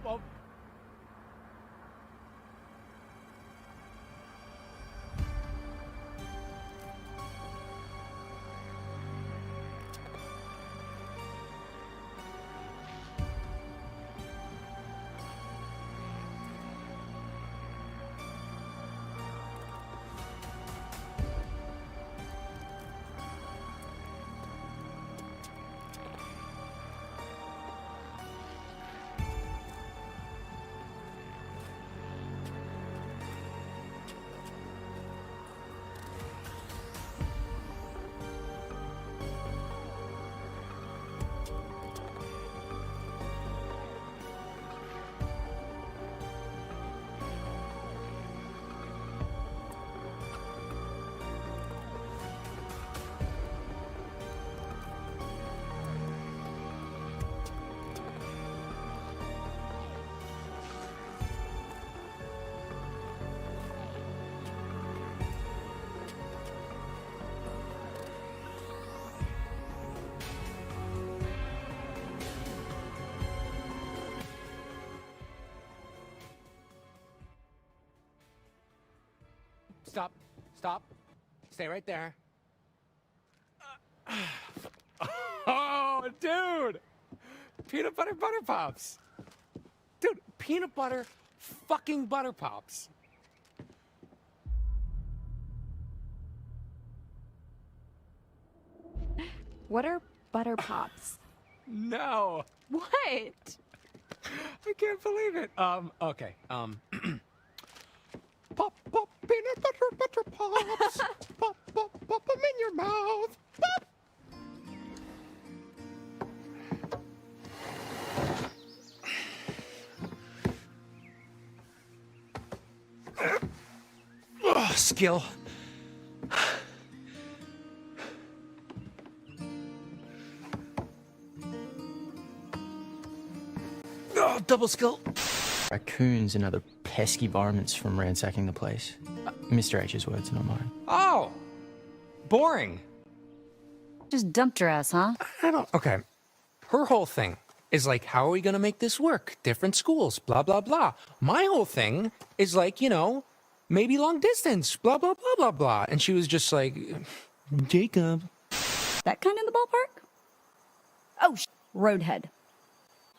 oh. Stop. Stay right there. Oh, dude! Peanut butter pops. Dude, peanut butter fucking butter pops. What are butter pops? No. What? I can't believe it. Okay. Pop, peanut butter pops. Pop, them in your mouth. Pop. Oh, skill. Oh, double skill. Raccoons and other pesky varmints from ransacking the place. Mr. H's words, not mine. Oh, boring. Just dumped your ass, huh? Okay. Her whole thing is like, how are we gonna make this work? Different schools, blah, blah, blah. My whole thing is like, maybe long distance, blah, blah, blah, blah, blah. And she was just like, Jacob. That kind in the ballpark? Oh, Roadhead.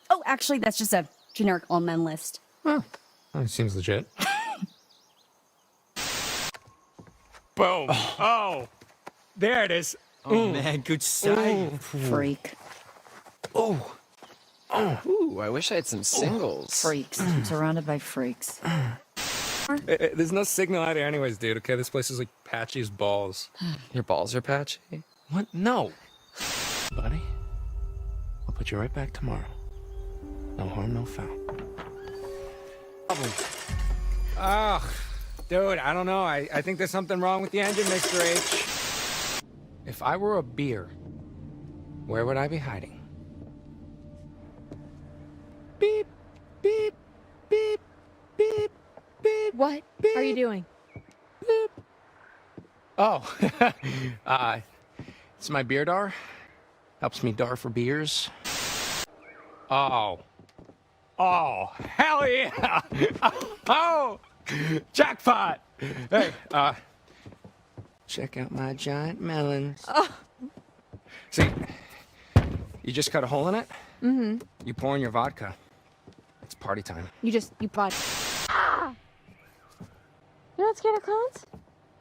Oh, actually, that's just a generic all-men list. Oh, that seems legit. Boom. Oh, there it is. Oh, man, good save. Freak. Oh. Ooh, I wish I had some singles. Freaks. I'm surrounded by freaks. There's no signal out here anyways, dude, okay? This place is like patchy as balls. Your balls are patchy? What? No. Buddy, I'll put you right back tomorrow. No harm, no foul. Ugh. Dude, I don't know. I think there's something wrong with the engine, Mr. H. If I were a beer, where would I be hiding? Beep, beep, beep, beep, beep. What beep, are you doing? Beep. Oh, it's my beer dar. Helps me dar for beers. Oh, hell yeah! Oh, jackpot! Hey, check out my giant melons. Oh. See, you just cut a hole in it. Mm-hmm. You pour in your vodka. It's party time. You bought. Ah! You're not scared of clowns?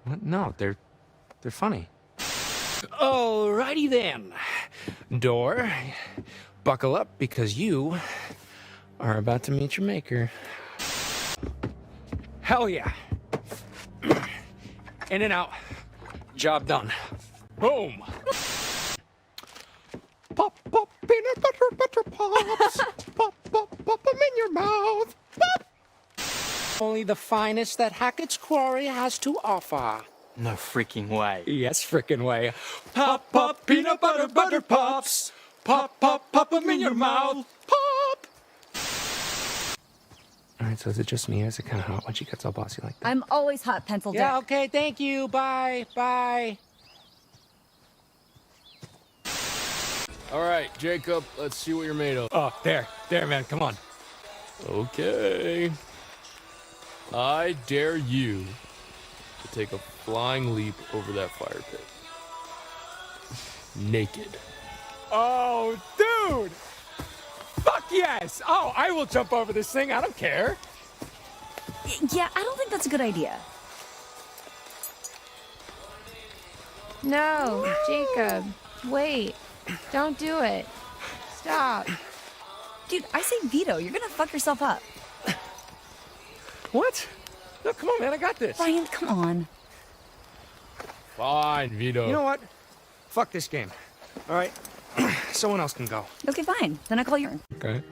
What? No, they're funny. Alrighty then. Door, buckle up because you are about to meet your maker. Hell yeah. In and out. Job done. Boom. Pop, peanut butter pops. Pop, them in your mouth. Pop. Only the finest that Hackett's Quarry has to offer. No freaking way. Yes, frickin' way. Pop, peanut butter pops. Pop, them in your mouth. Pop. All right, so is it just me or is it kind of hot when she gets all bossy like that? I'm always hot, pencil dick. Yeah, okay, thank you. Bye. All right, Jacob, let's see what you're made of. Oh, there, man, come on. Okay. I dare you to take a flying leap over that fire pit. Naked. Oh, dude! Fuck yes! Oh, I will jump over this thing. I don't care. Yeah, I don't think that's a good idea. No, Jacob. Wait. Don't do it. Stop. Dude, I say veto. You're gonna fuck yourself up. What? No, come on, man. I got this. Brian, come on. Fine, Vito. You know what? Fuck this game. All right? Someone else can go. Okay, fine. Then I call your turn. Okay.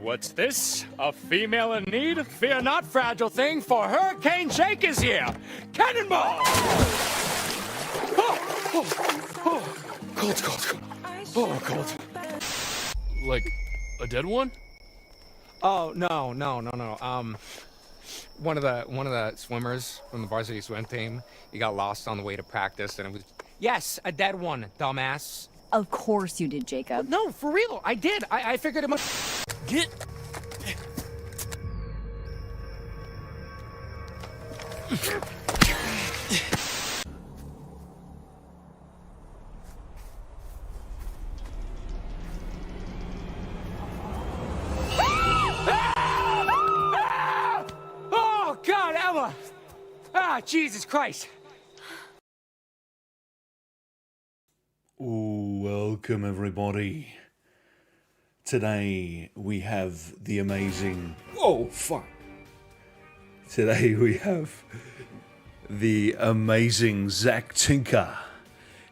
What's this? A female in need? Fear not, fragile thing, for Hurricane Jake is here! Cannonball! Cold. Oh, cold. Like, a dead one? Oh, no. One of the swimmers from the varsity swim team, he got lost on the way to practice, and it was... Yes, a dead one, dumbass. Of course you did, Jacob. No, for real, I did. I figured it must... Get... Oh, God, Emma! Ah, Jesus Christ! Welcome, everybody. Today we have the amazing... Oh, fuck. Today we have the amazing Zack Tinker.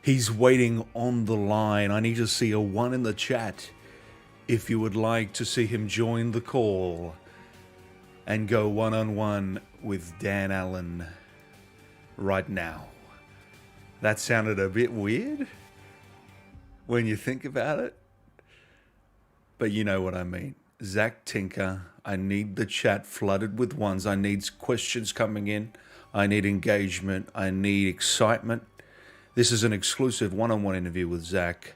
He's waiting on the line. I need to see a 1 in the chat if you would like to see him join the call and go one-on-one with Dan Allen right now. That sounded a bit weird when you think about it, but you know what I mean. Zack Tinker, I need the chat flooded with ones. I need questions coming in. I need engagement. I need excitement. This is an exclusive one-on-one interview with Zack.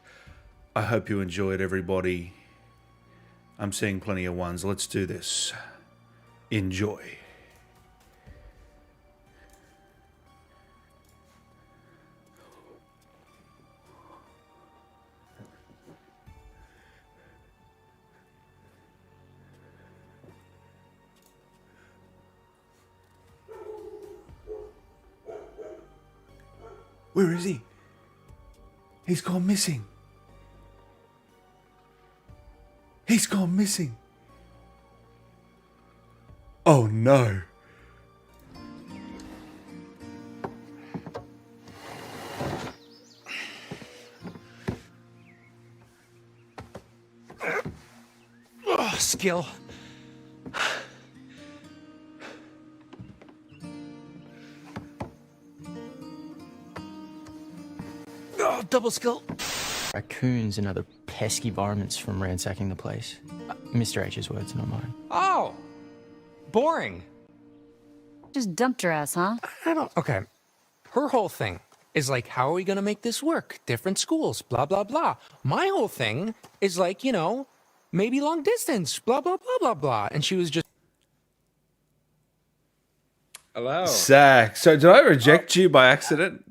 I hope you enjoyed, everybody. I'm seeing plenty of ones. Let's do this. Enjoy. Where is he? He's gone missing. He's gone missing. Oh no. Oh, skill. Oh, double skill. Raccoons and other pesky varmints from ransacking the place. Mr. H's words, not mine. Oh, boring. Just dumped your ass, huh? I don't... Okay. Her whole thing is like, how are we going to make this work? Different schools, blah, blah, blah. My whole thing is like, you know, maybe long distance, blah, blah, blah, blah, blah. And she was just... Hello. Zack, so did I reject you by accident?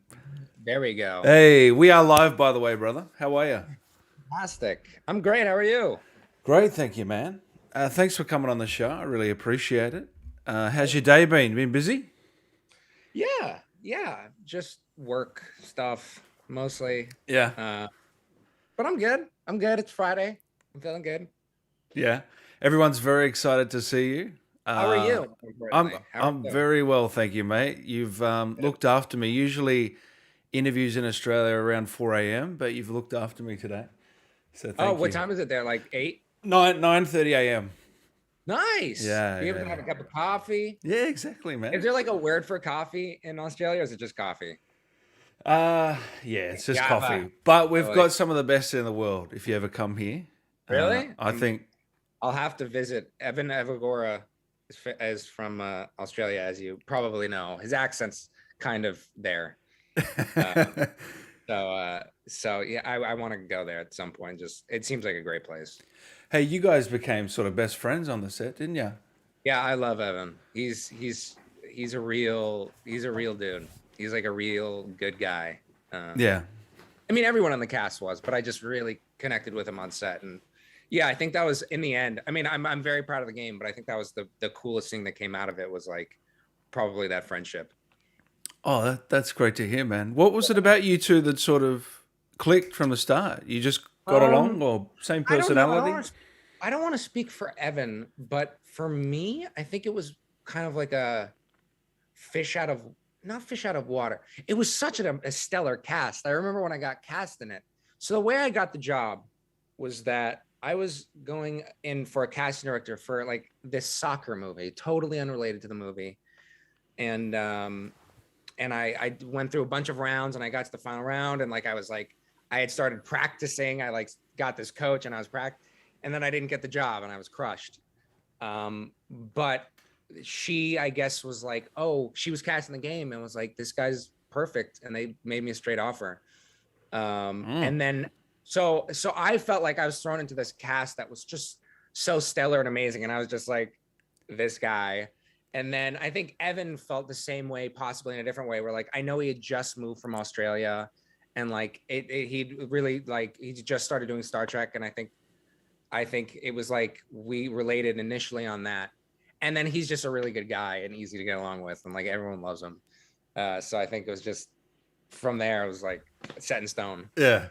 There we go. Hey, we are live, by the way, brother. How are you? Fantastic. I'm great. How are you? Great, thank you, man. Thanks for coming on the show. I really appreciate it. How's your day been? Been busy? Yeah. Just work stuff mostly. Yeah. But I'm good. It's Friday. I'm feeling good. Yeah. Everyone's very excited to see you. How are you? I'm very well, thank you, mate. You've looked after me. Usually interviews in Australia are around 4 a.m., but you've looked after me today. So thank you. What time is it there? Like 8? 9:30 a.m. Nice. Yeah, You able to have a cup of coffee? Yeah, exactly, man. Is there like a word for coffee in Australia, or is it just coffee? Yeah, it's just Java. coffee. But we've Really? got some of the best in the world if you ever come here. Really? I think... I'll have to visit. Evan Evagora is from Australia, as you probably know. His accent's kind of there. So yeah, I want to go there at some point. Just it seems like a great place. Hey, you guys became sort of best friends on the set, didn't you? Yeah, I love Evan. He's a real dude. He's like a real good guy. Yeah. I mean, everyone on the cast was, but I just really connected with him on set. And yeah, I think that was in the end. I mean, I'm very proud of the game, but I think that was the coolest thing that came out of it was like probably that friendship. Oh, that's great to hear, man. What was it about you two that sort of clicked from the start? You just got along, or same I don't know. personality? I don't want to speak for Evan, but for me, I think it was kind of like a not fish out of water. It was such a stellar cast. I remember when I got cast in it. So the way I got the job was that I was going in for a casting director for like this soccer movie, totally unrelated to the movie. And I went through a bunch of rounds and I got to the final round and like I had started practicing. I like got this coach and I was and then I didn't get the job and I was crushed. But she, I guess, was like, oh, she was casting the game and was like, this guy's perfect. And they made me a straight offer. And then, so I felt like I was thrown into this cast that was just so stellar and amazing. And I was just like, this guy. And then I think Evan felt the same way, possibly in a different way, where like, I know he had just moved from Australia and like he really like, he just started doing Star Trek. And I think it was like, we related initially on that. And then he's just a really good guy and easy to get along with. And like, everyone loves him. So I think it was just from there, it was like set in stone. Yeah.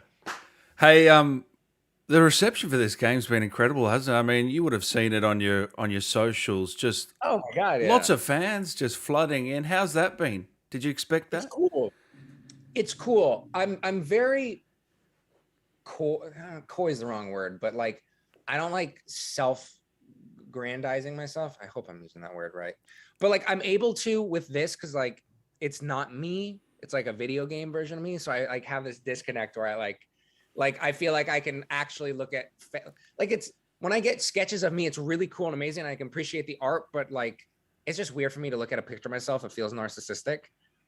Hey, the reception for this game's been incredible, hasn't it? I mean, you would have seen it on your socials. Just Oh my God. Yeah. lots of fans just flooding in. How's that been? Did you expect that? It's cool. It's cool. I'm very coy. Coy is the wrong word, but like, I don't like self-grandizing myself. I hope I'm using that word right. But like, I'm able to with this because like, it's not me. It's like a video game version of me. So I like have this disconnect where I like I feel like I can actually look at like it's when I get sketches of me, it's really cool and amazing. And I can appreciate the art, but like it's just weird for me to look at a picture of myself. It feels narcissistic.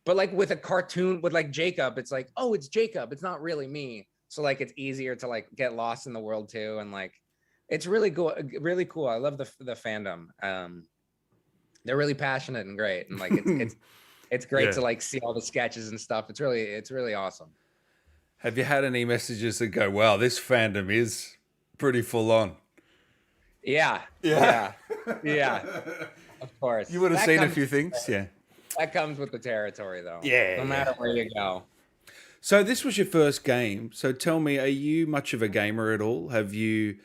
But like with a cartoon with like Jacob, it's like, oh, it's Jacob. It's not really me. So like it's easier to like get lost in the world too. And like it's really cool, really cool. I love the fandom. They're really passionate and great. And like it's great to like see all the sketches and stuff. It's really awesome. Have you had any messages that go, wow, this fandom is pretty full on? Yeah. Of course. You would have seen a few things, yeah. That comes with the territory, though. Yeah. No matter where you go. So this was your first game. So tell me, are you much of a gamer at all? Have you,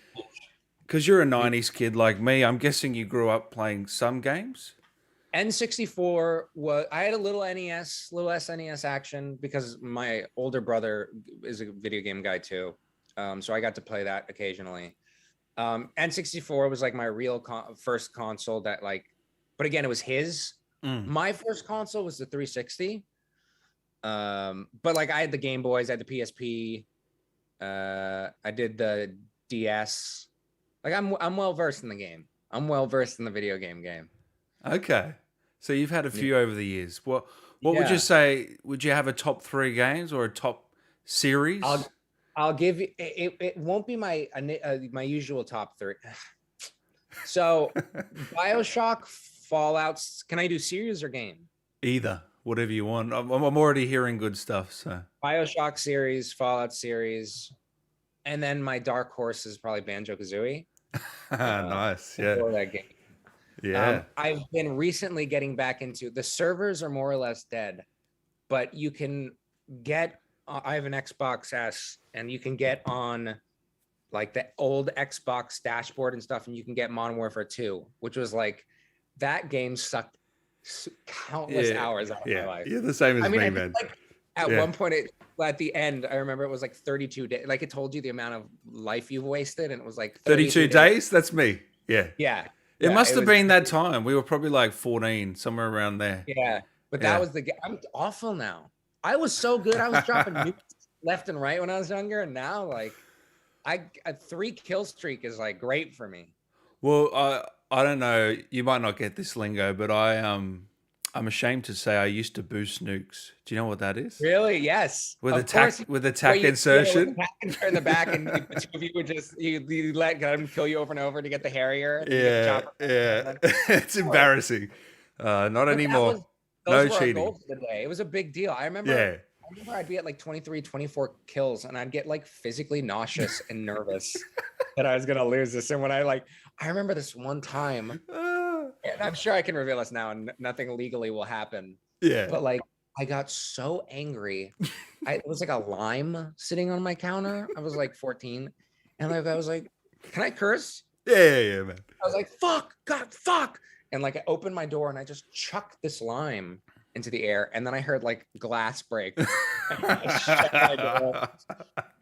because you're a 90s kid like me, I'm guessing you grew up playing some games? N64 was, I had a little SNES action because my older brother is a video game guy too. So I got to play that occasionally. N64 was like my real first console that like, but again, it was his. My first console was the 360. But like I had the Game Boys, I had the PSP. I did the DS. Like I'm well versed in the game. I'm well versed in the video game. Okay. So you've had a few over the years. What would you say? Would you have a top 3 games or a top series? I'll give you. It won't be my usual top 3. So, BioShock, Fallout. Can I do series or game? Either, whatever you want. I'm already hearing good stuff. So BioShock series, Fallout series, and then my dark horse is probably Banjo-Kazooie. Nice. Yeah. For that game. Yeah. I've been recently getting back into the servers are more or less dead, but you can get. I have an Xbox S, and you can get on like the old Xbox dashboard and stuff, and you can get Modern Warfare 2, which was like that game sucked countless hours out of my life. Yeah, the same as me, man. Like, at one point, at the end, I remember it was like 32 days. Like it told you the amount of life you've wasted, and it was like 32 days. That's me. Yeah. Yeah. It must have been that time. We were probably like 14, somewhere around there. Yeah, but that was the game. I'm awful now. I was so good. I was dropping nukes left and right when I was younger, and now like a 3 kill streak is like great for me. Well, I don't know. You might not get this lingo, but I'm ashamed to say I used to boost nukes. Do you know what that is? Really? Yes. With a Of course. tack with a Where tack you- insertion. with the tack insert in the back, and the two of you would just you let them kill you over and over to get the Harrier. And then you get the Yeah, chopper, yeah. and then- It's embarrassing. Not But anymore. those No were our cheating. goals for the day. It was a big deal. I remember. Yeah. I remember I'd be at like 23, 24 kills, and I'd get like physically nauseous and nervous that I was gonna lose this. And when I remember this one time, and I'm sure I can reveal this now, and nothing legally will happen. Yeah. But like, I got so angry. It was like a lime sitting on my counter. I was like 14, and like I was like, "Can I curse?" Yeah, man. I was like, "Fuck, God, fuck!" And like I opened my door and I just chucked this lime into the air, and then I heard like glass break. I shut my door.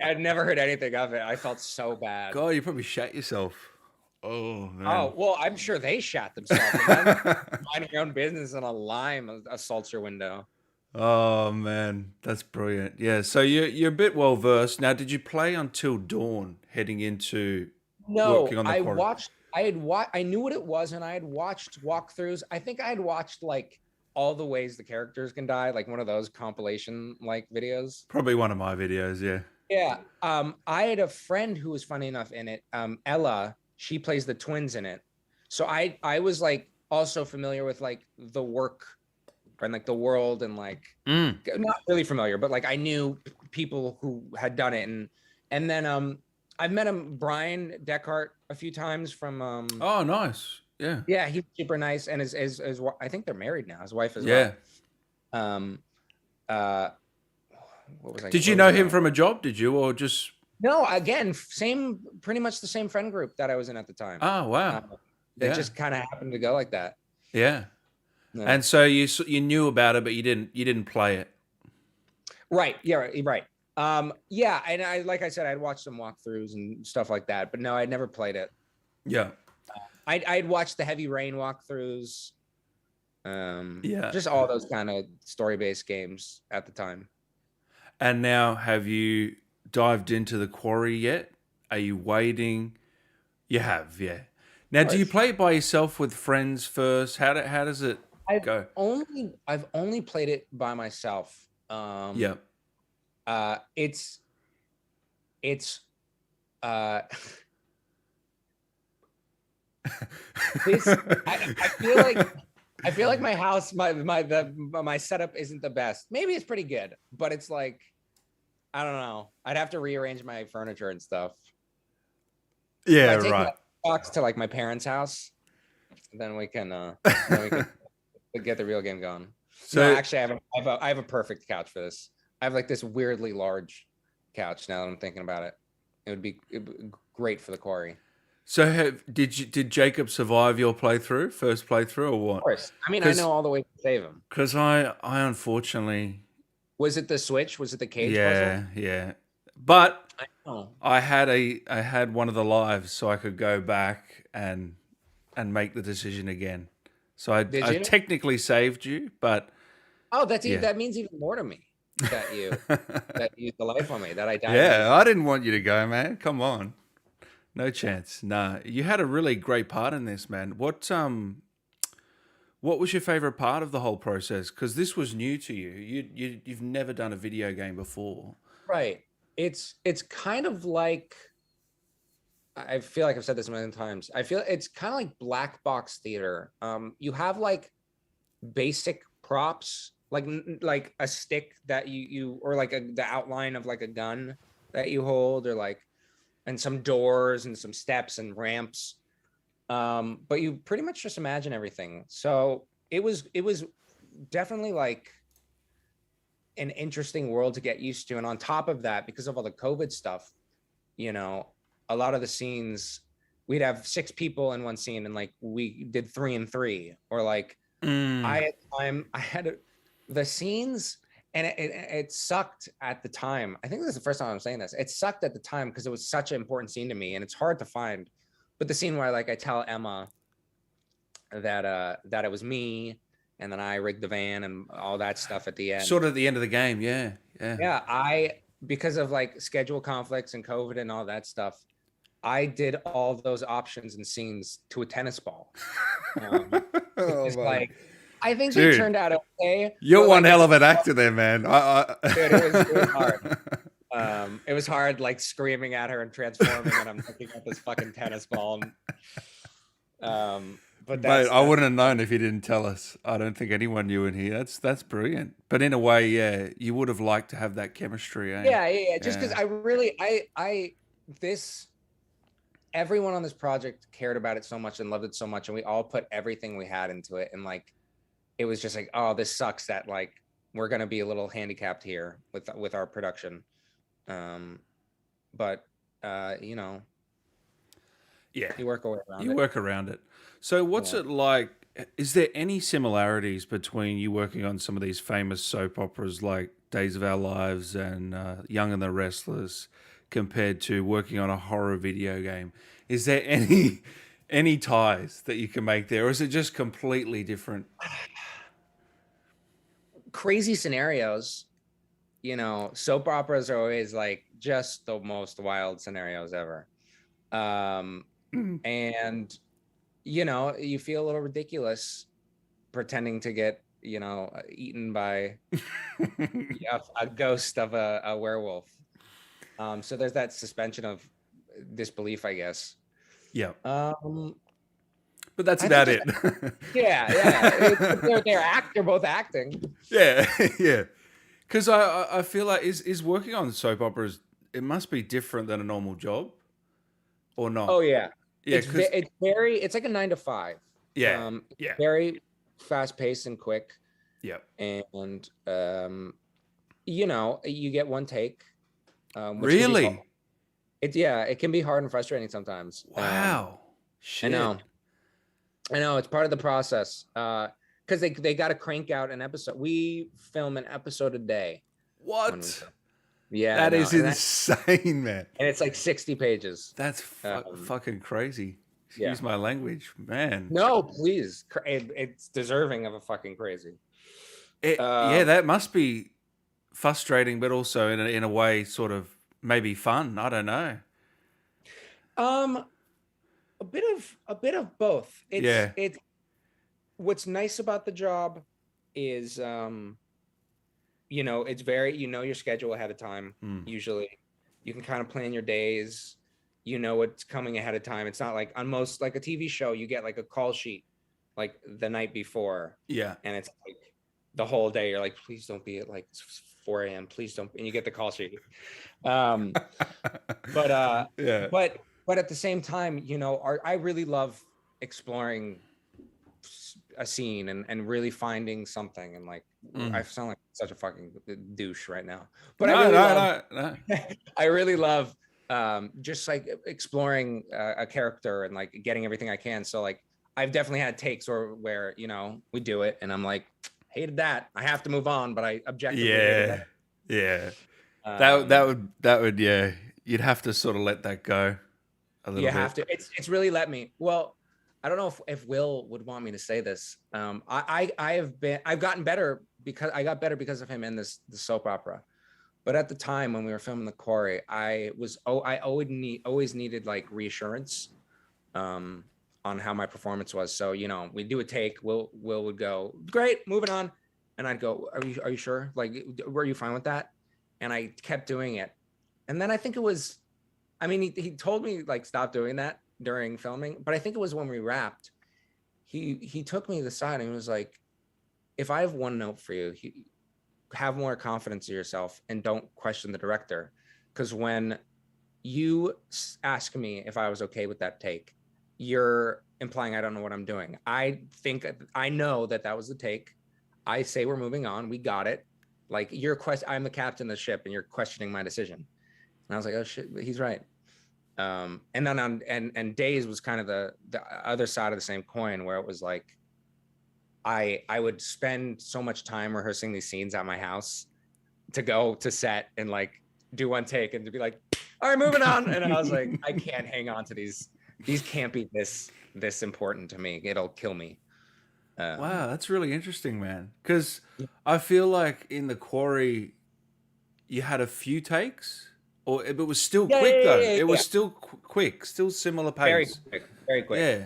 I'd never heard anything of it. I felt so bad. God, you probably shat yourself. Oh man. Oh well, I'm sure they shat themselves. Minding your own business and a lime assaults your window. Oh man, that's brilliant. Yeah, so you're a bit well versed now. Did you play until dawn, heading into No, working on the I quarry? watched. I knew what it was, and I had watched walkthroughs. I think I had watched like all the ways the characters can die, like one of those compilation like videos. Probably one of my videos. Yeah. Yeah. I had a friend who was funny enough in it. Ella, she plays the twins in it. So I was like also familiar with like the work and like the world and like not really familiar, but like I knew people who had done it, and then I've met Brian Deckhart a few times from Oh, nice. Yeah. yeah, he's super nice, and his I think they're married now. His wife as Yeah. well. What was I? Did you what know was I him going- from a job? Did you, or just? No, again, pretty much the same friend group that I was in at the time. Oh wow. They Yeah. just kind of happened to go like that. Yeah. Yeah. And so you knew about it, but you didn't play it. Right. Yeah. Right. Yeah. And I, like I said, I'd watched some walkthroughs and stuff like that, but no, I'd never played it. Yeah. I'd watched the Heavy Rain walkthroughs. Yeah. Just all those kind of story-based games at the time. And now, have you dived into the quarry yet? Are you waiting? You have, yeah. Now, do you play it by yourself with friends first? How does it go? I've only played it by myself. Yeah. It's this I feel like my house, my setup isn't the best. Maybe it's pretty good, but it's like, I don't know. I'd have to rearrange my furniture and stuff. Yeah, If I take right. my box to like my parents' house, then we can get the real game going. So No, actually, I have a perfect couch for this. I have like this weirdly large couch. Now that I'm thinking about it, it'd be great for the quarry. So did Jacob survive your first playthrough, or what? Of course. I mean, I know all the ways to save him. Because I unfortunately, Was it the switch? Was it the cage yeah, yeah. But puzzle? I had one of the lives, so I could go back and make the decision again. So I Did you? technically saved you, but Oh, that Yeah. means even more to me that you used the life on me, that I died. yeah, I didn't want you to go, man. Come on, no chance. Nah, you had a really great part in this, man. What was your favorite part of the whole process? Because this was new to you. You've never done a video game before. Right. It's kind of like, I feel like I've said this a million times. I feel it's kind of like black box theater. You have like basic props, like a stick that you or like the outline of like a gun that you hold, or like, and some doors and some steps and ramps. But you pretty much just imagine everything. So it was definitely like an interesting world to get used to. And on top of that, because of all the COVID stuff, a lot of the scenes, we'd have 6 people in one scene, and like we did 3 and 3, or like I had the scenes, and it sucked at the time. I think this is the first time I'm saying this. It sucked at the time because it was such an important scene to me, and it's hard to find. But the scene where like I tell Emma that it was me, and then I rigged the van and all that stuff at the end. Sort of at the end of the game, yeah. Yeah, because of like schedule conflicts and COVID and all that stuff, I did all those options and scenes to a tennis ball. Oh, It's man. like I think Dude, they turned out okay. You're but, one like, hell of an actor there, man. Dude, it was hard. It was hard, like screaming at her and transforming, and I'm looking at this fucking tennis ball. But Mate, I wouldn't have known if you didn't tell us. I don't think anyone knew in here. That's brilliant. But in a way, yeah, you would have liked to have that chemistry, eh? yeah. Just because everyone on this project cared about it so much and loved it so much, and we all put everything we had into it, and like, it was just like, oh, this sucks that like we're gonna be a little handicapped here with our production. But you know, Yeah. you work around You it. work around it. So what's Yeah. it like? Is there any similarities between you working on some of these famous soap operas like Days of Our Lives and Young and the Restless compared to working on a horror video game? Is there any ties that you can make there, or is it just completely different? Crazy scenarios, you know. Soap operas are always like just the most wild scenarios ever. And you know, you feel a little ridiculous pretending to get, you know, eaten by a ghost of a werewolf. So there's that suspension of disbelief, I guess. Yeah. But that's I about think it. They're both acting. Yeah, yeah. Because I feel like is working on soap operas, it must be different than a normal job, or not? Oh yeah. Yeah, It's like a 9 to 5. Yeah, yeah. Very fast paced and quick. Yeah. And you know, you get one take. Really? It can be hard and frustrating sometimes. Wow. Shit. I know it's part of the process. Because they got to crank out an episode. We film an episode a day. What? Yeah, that is insane, man. And it's like 60 pages. That's fucking crazy. Excuse yeah. my language, man. No, please. It's deserving of a fucking crazy. Yeah, that must be frustrating, but also in a way, sort of maybe fun. I don't know. A bit of both. It's what's nice about the job is you know, it's very, you know, your schedule ahead of time. Usually you can kind of plan your days, you know what's coming ahead of time. It's not like on most, like a TV show, you get like a call sheet like the night before. Yeah. And it's like the whole day you're like, please don't be at like 4 a.m. Please don't, and you get the call sheet. Yeah. But at the same time, you know, I really love exploring a scene and really finding something, and like I sound like such a fucking douche right now, but no. I really love just like exploring a character and like getting everything I can. So like I've definitely had takes where you know, we do it and I'm like, hated that, I have to move on, but I objectively hated that. That would you'd have to sort of let that go a little bit. Have to. It's really let me. Well, I don't know if Will would want me to say this. I've gotten better because I got better because of him in the soap opera. But at the time when we were filming The Quarry, I always needed like reassurance on how my performance was. So, you know, we'd do a take, Will would go, great, moving on. And I'd go, are you sure? Like, were you fine with that? And I kept doing it. And then I think it was, I mean, he told me like, stop doing that during filming, but I think it was when we wrapped, he took me to the side and he was like, if I have one note for you, have more confidence in yourself and don't question the director. Because when you ask me if I was okay with that take, you're implying I don't know what I'm doing. I know that was the take. I say we're moving on. We got it. Like I'm the captain of the ship and you're questioning my decision. And I was like, oh shit, he's right. And then and Days was kind of the other side of the same coin, where it was like I would spend so much time rehearsing these scenes at my house to go to set and like do one take and to be like, all right, moving on. And I was like, I can't hang on to these can't be this important to me. It'll kill me. Wow, that's really interesting, man. Because I feel like in The Quarry, you had a few takes. Or it was still quick though. It was still quick, still similar pace. Very quick. Yeah.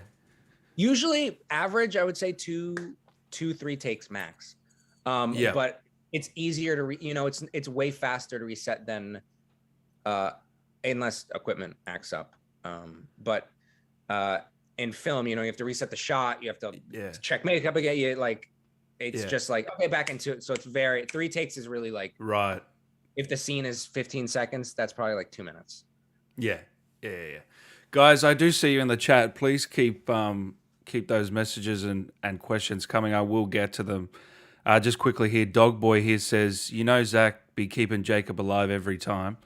Usually average, I would say two 2-3 takes max. Yeah. But it's easier to it's way faster to reset than unless equipment acts up. But in film, you have to reset the shot, you have to check makeup again. It's just like, okay, back into it. So it's 3 takes is really like, right. If the scene is 15 seconds, that's probably like 2 minutes. Yeah. Guys, I do see you in the chat. Please keep those messages and questions coming. I will get to them. Just quickly here, Dog Boy here says, Zack be keeping Jacob alive every time.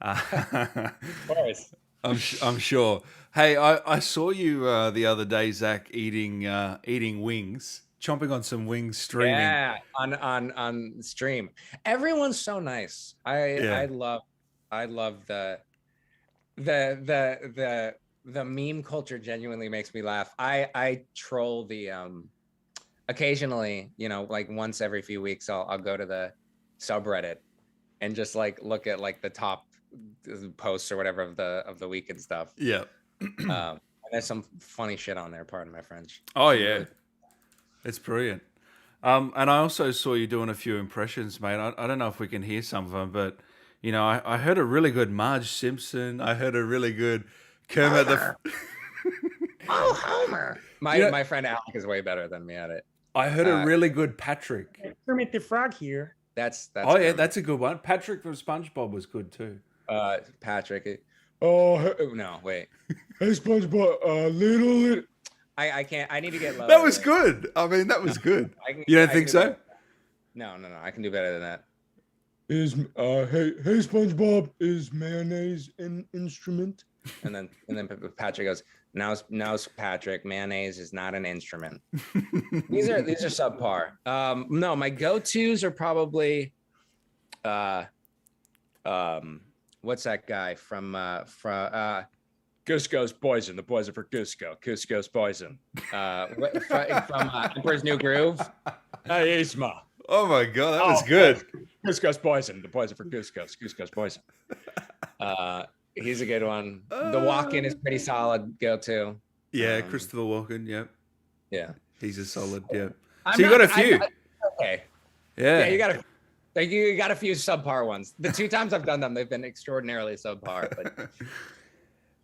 Of course. I'm sure. Hey, I saw you the other day, Zack, eating wings, chomping on some wings, streaming. Yeah, on stream. Everyone's so nice. I love the meme culture. Genuinely makes me laugh. I troll the occasionally, like once every few weeks, I'll go to the subreddit and just like look at like the top posts or whatever of the week and stuff. Yeah. And there's some funny shit on there. Pardon my French. Oh yeah, it's brilliant. And I also saw you doing a few impressions, mate. I don't know if we can hear some of them, but I heard a really good Marge Simpson. I heard a really good Kermit the. Homer. My friend Alec is way better than me at it. I heard a really good Patrick. Kermit the Frog here. That's oh yeah, that's a good one. Patrick from SpongeBob was good too. Patrick. Oh no, wait. Hey SpongeBob, little. I can't. I need to get low. That was good. I mean, that was good. You don't think so? No. I can do better than that. Hey SpongeBob, is mayonnaise an instrument? And then Patrick goes, now's Patrick, mayonnaise is not an instrument. These are subpar. No, my go-tos are probably what's that guy from Kuzco's Poison? The poison for Kuzco. Kuzco's Poison. From Emperor's New Groove. Hey, Isma. Oh my god, that was good. Kuzco's Poison. The poison for Kuzco's Poison. He's a good one. The walk-in is pretty solid go-to. Yeah, Christopher Walken. Yep. Yeah, he's a solid. Yep. So you got a few. Okay. Yeah. You got a few subpar ones. The 2 times I've done them, they've been extraordinarily subpar.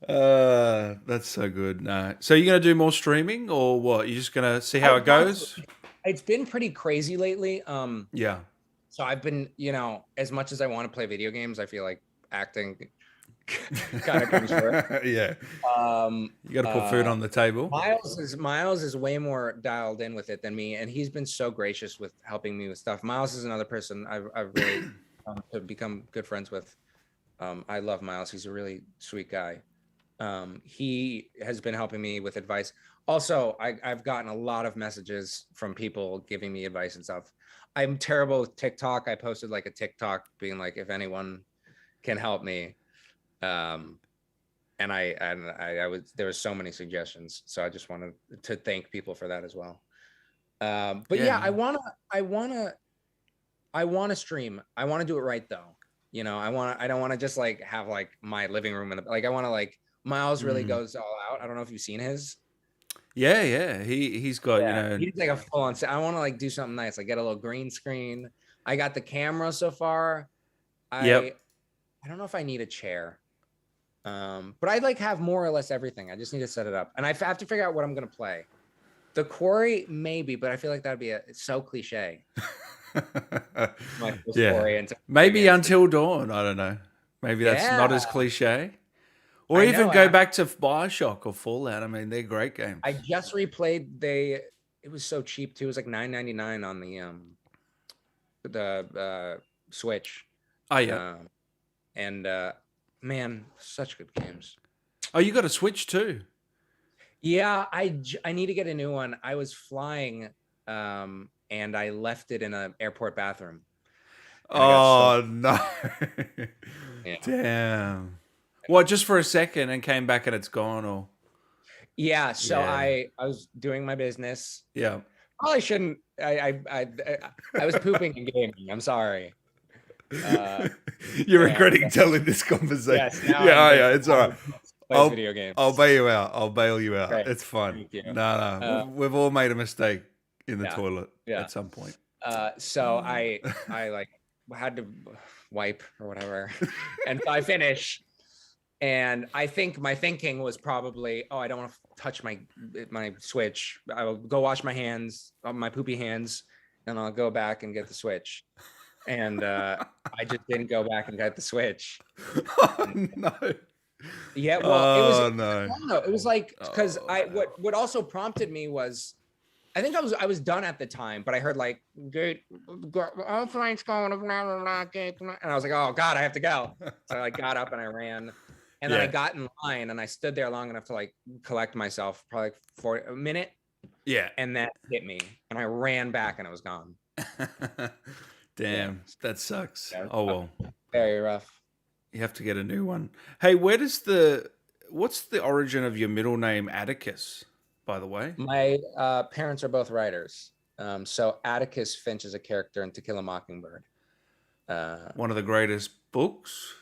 But that's so good. No. So you're gonna do more streaming or what? You're just gonna see how it goes? It's been pretty crazy lately. Yeah. So I've been, as much as I want to play video games, I feel like acting kind of comes first. Yeah. You got to put food on the table. Miles is way more dialed in with it than me, and he's been so gracious with helping me with stuff. Miles is another person I've really become good friends with. I love Miles. He's a really sweet guy. He has been helping me with advice. Also, I've gotten a lot of messages from people giving me advice and stuff. I'm terrible with TikTok. I posted like a TikTok being like, if anyone can help me. And there was so many suggestions. So I just wanted to thank people for that as well. But yeah, I want to stream. I want to do it right though. I don't want to just like have like my living room I want to like Miles really goes all out. I don't know if you've seen his. Yeah. He's got, he's like a full on. I want to like do something nice, like get a little green screen. I got the camera so far. I don't know if I need a chair. But I like have more or less everything. I just need to set it up. And I have to figure out what I'm going to play. The Quarry, maybe, but I feel like that'd be it's so cliche. Maybe Until Dawn. I don't know. Maybe that's not as cliche. Or even go back to BioShock or Fallout. I mean, they're great games. I just replayed. It was so cheap too. It was like $9.99 on the Switch. Oh yeah. Man, such good games. Oh, you got a Switch too? Yeah, I need to get a new one. I was flying, and I left it in an airport bathroom. Oh no! Yeah. Damn. What? Just for a second and came back and it's gone, or? Yeah. So I was doing my business. Yeah. Probably shouldn't. I was pooping and gaming. I'm sorry. You're regretting telling this conversation. Yes, it's all right. Video games. I'll bail you out. Great. It's fun. Thank you. No. We've all made a mistake. in the Yeah. toilet Yeah. at some point. So I like had to wipe or whatever, and so I finish. And I think my thinking was probably, oh, I don't want to touch my Switch. I will go wash my hands, my poopy hands, and I'll go back and get the Switch. And I just didn't go back and get the Switch. Oh, no. Yeah, well, it was. Oh, no. I don't know. It was like because what also prompted me was, I think I was done at the time, but I heard like gate, all flights going, blah, blah, blah, gate, blah, and I was like, oh God, I have to go. So I like got up and I ran. And then I got in line and I stood there long enough to like collect myself, probably like for a minute. Yeah. And that hit me. And I ran back and it was gone. Damn, that sucks. Yeah, Oh, well. Very rough. You have to get a new one. Hey, what's the origin of your middle name, Atticus, by the way? My parents are both writers. So Atticus Finch is a character in To Kill a Mockingbird. One of the greatest books.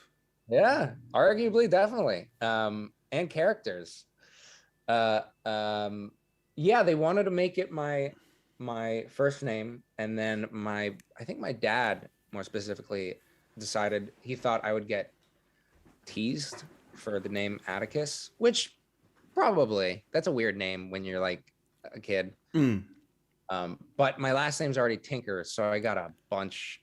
Yeah, arguably, definitely. And characters. Yeah, they wanted to make it my first name, and then I think my dad, more specifically, decided he thought I would get teased for the name Atticus, which probably that's a weird name when you're like a kid. But my last name's already Tinker, so I got a bunch.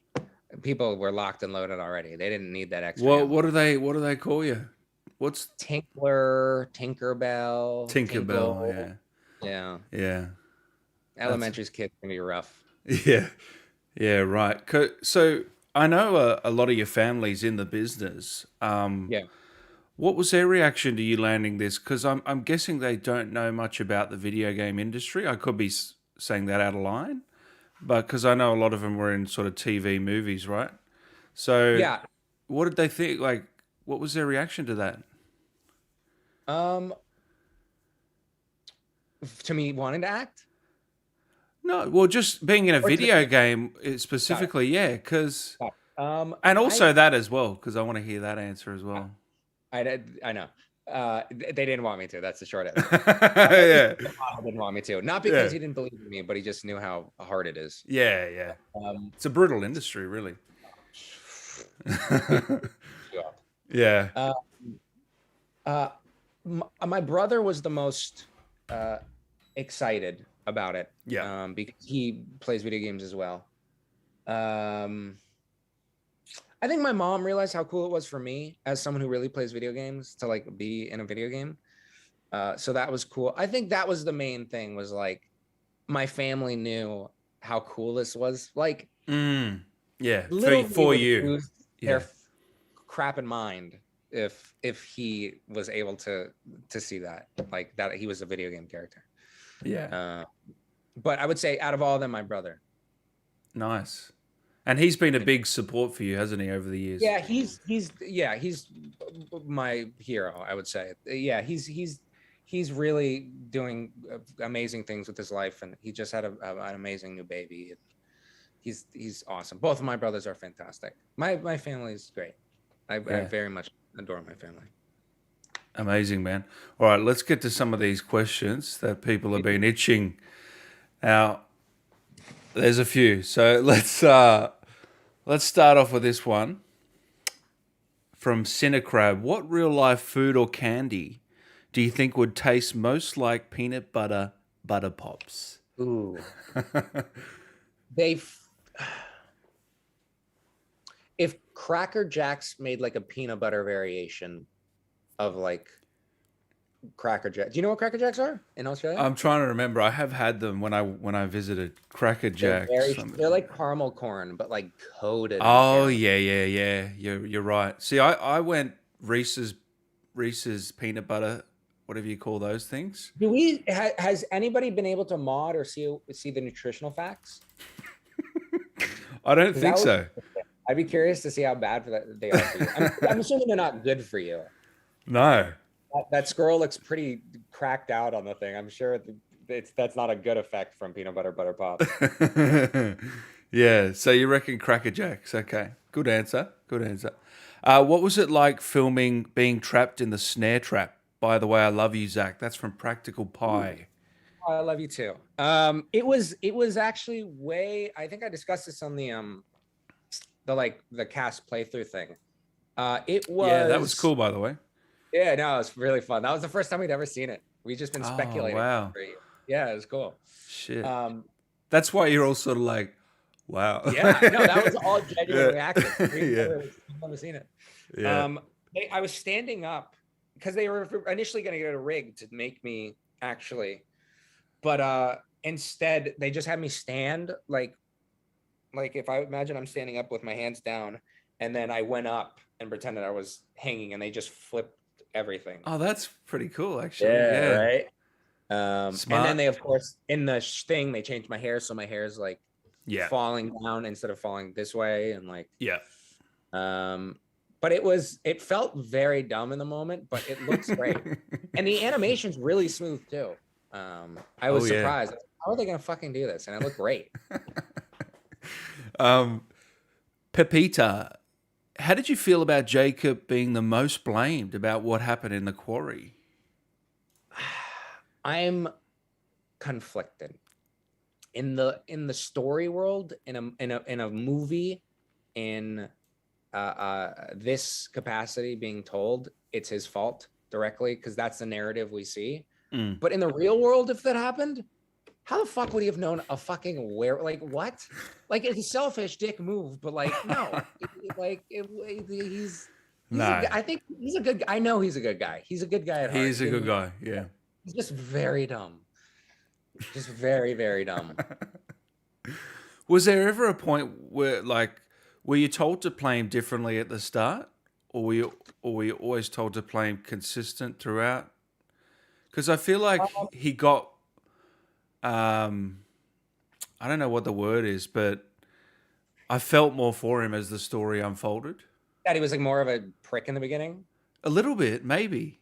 People were locked and loaded already. They didn't need that extra. Well, what do they call you? What's Tinkler, Tinkerbell, Tinkerbell? Yeah. Yeah. Elementary's kids can be rough. Yeah. Yeah. Right. So I know a lot of your family's in the business. Yeah. What was their reaction to you landing this? Because I'm guessing they don't know much about the video game industry. I could be saying that out of line. But because I know a lot of them were in sort of TV movies, right? So yeah, what did they think? Like, what was their reaction to that? To me wanting to act? No, well, just being in a video game specifically, yeah. Because and also that as well, because I want to hear that answer as well. I know. They didn't want me to. That's the short answer. Yeah. They didn't want me to. Not because he didn't believe in me, but he just knew how hard it is. Yeah, yeah. It's a brutal industry, really. Yeah. My brother was the most excited about it. Yeah. Because he plays video games as well. I think my mom realized how cool it was for me as someone who really plays video games to like be in a video game. So that was cool. I think that was the main thing, was like my family knew how cool this was. Like, yeah, for you. Lose their crap in mind if he was able to see that, like that he was a video game character. Yeah. But I would say out of all of them, my brother. Nice. And he's been a big support for you, hasn't he, over the years? Yeah, he's my hero, I would say. Yeah, he's really doing amazing things with his life, and he just had an amazing new baby. He's awesome. Both of my brothers are fantastic. My family is great. I very much adore my family. Amazing, man. All right, let's get to some of these questions that people have been itching. Now, there's a few, so let's start off with this one from Cinecrab. What real life food or candy do you think would taste most like peanut butter pops? Ooh. If Cracker Jacks made like a peanut butter variation of like Cracker Jacks. Do you know what Cracker Jacks are in Australia? I'm trying to remember. I have had them when I visited Cracker Jacks. They're like caramel corn, but like coated. Oh yeah. You're right. See, I went Reese's peanut butter, whatever you call those things. Has anybody been able to mod or see the nutritional facts? I don't think so. I'd be curious to see how bad they are for you. I'm assuming they're not good for you. No. That squirrel looks pretty cracked out on the thing. I'm sure that's not a good effect from peanut butter pop. Yeah, so you reckon Cracker Jacks. Okay, good answer. What was it like filming being trapped in the snare trap? By the way, I love you, Zack. That's from Practical Pie. I love you too. It was actually way. I think I discussed this on the cast playthrough thing. It was. Yeah, that was cool, by the way. Yeah, no, it was really fun. That was the first time we'd ever seen it. We'd just been speculating. Wow. Yeah, it was cool. Shit. That's why you're all sort of like, wow. Yeah, no, that was all genuine reaction. Yeah. We've never seen it. Yeah. I was standing up because they were initially going to get a rig to make me actually, but instead they just had me stand like if I imagine I'm standing up with my hands down, and then I went up and pretended I was hanging, and they just flipped everything. Oh, that's pretty cool, actually. Yeah, right. Smart. And then they, of course, in the thing, they changed my hair, so my hair is like falling down instead of falling this way, and like but it felt very dumb in the moment, but it looks great, and the animation's really smooth too. I was surprised. How are they gonna fucking do this? And it looked great. Pepita, how did you feel about Jacob being the most blamed about what happened in the quarry? I'm conflicted. In the story world, in a movie, in this capacity being told, it's his fault directly because that's the narrative we see. But in the real world, if that happened, how the fuck would he have known a fucking what? Like, it's a selfish dick move, but like, no, I think he's a good. I know he's a good guy. He's a good guy at heart. He's a good guy. Yeah. He's just very dumb. Just very, very dumb. Was there ever a point where, like, were you told to play him differently at the start, or were you always told to play him consistent throughout? Because I feel like he got, I don't know what the word is, but I felt more for him as the story unfolded. That he was like more of a prick in the beginning. A little bit, maybe.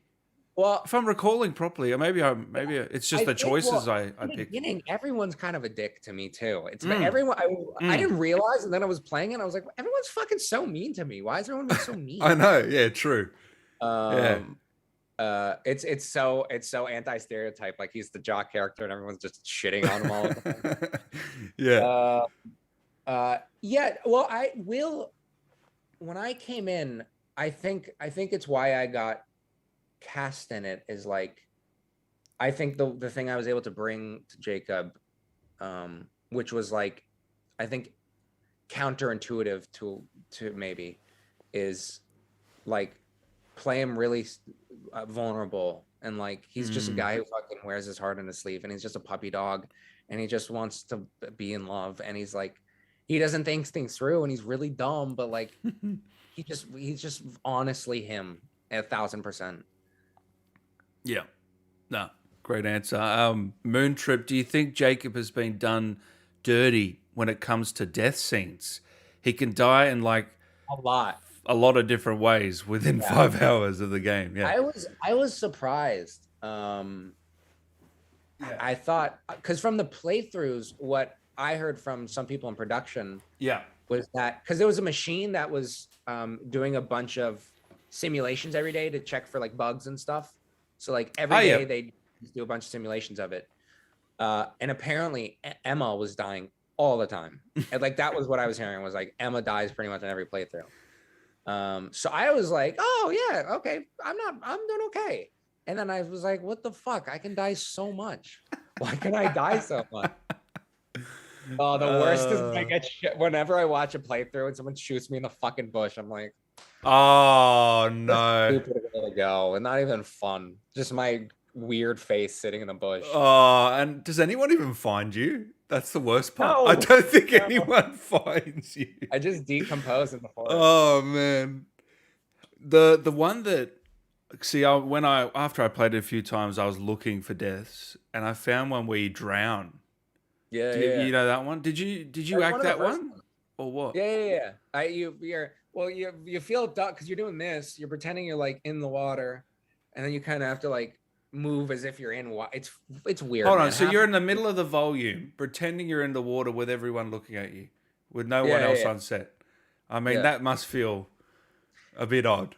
Well, if I'm recalling properly, or maybe it's just the choices I picked. In the beginning, everyone's kind of a dick to me too. It's everyone. I didn't realize, and then I was playing it. And I was like, everyone's fucking so mean to me. Why is everyone being so mean? I know. Yeah, true. It's so anti-stereotype. Like, he's the jock character, and everyone's just shitting on him all the time. Yeah. Well, I will. When I came in, I think it's why I got cast in it is like, I think the thing I was able to bring to Jacob, which was like, I think counterintuitive to maybe, is like play him really vulnerable, and like he's just a guy who fucking wears his heart on his sleeve, and he's just a puppy dog, and he just wants to be in love, and he's like, he doesn't think things through, and he's really dumb, but like he's just honestly him 1,000%. Yeah. No, great answer. Moon Trip, do you think Jacob has been done dirty when it comes to death scenes? He can die in like a lot of different ways within 5 hours of the game. Yeah. I was surprised. I thought, because from the playthroughs, what I heard from some people in production was that because there was a machine that was doing a bunch of simulations every day to check for like bugs and stuff. So like every day they do a bunch of simulations of it. And apparently Emma was dying all the time. And like, that was what I was hearing, was like Emma dies pretty much in every playthrough. So I was like, oh yeah, okay. I'm doing okay. And then I was like, what the fuck? I can die so much. Why can I die so much? Oh, the worst is I get shit whenever I watch a playthrough and someone shoots me in the fucking bush. I'm like, oh no, stupid way to go, and not even fun. Just my weird face sitting in the bush. Oh, and does anyone even find you? That's the worst part. No. I don't think anyone finds you. I just decompose in the forest. Oh man, the one that, see, after I played it a few times, I was looking for deaths, and I found one where you drown. Yeah, you know that one? Did you act that one? Or what? Yeah. You feel duck because you're doing this. You're pretending you're like in the water, and then you kind of have to like move as if you're in water. It's weird. Hold on. So you're in the middle of the volume, pretending you're in the water with everyone looking at you, with no one else on set. I mean, that must feel a bit odd.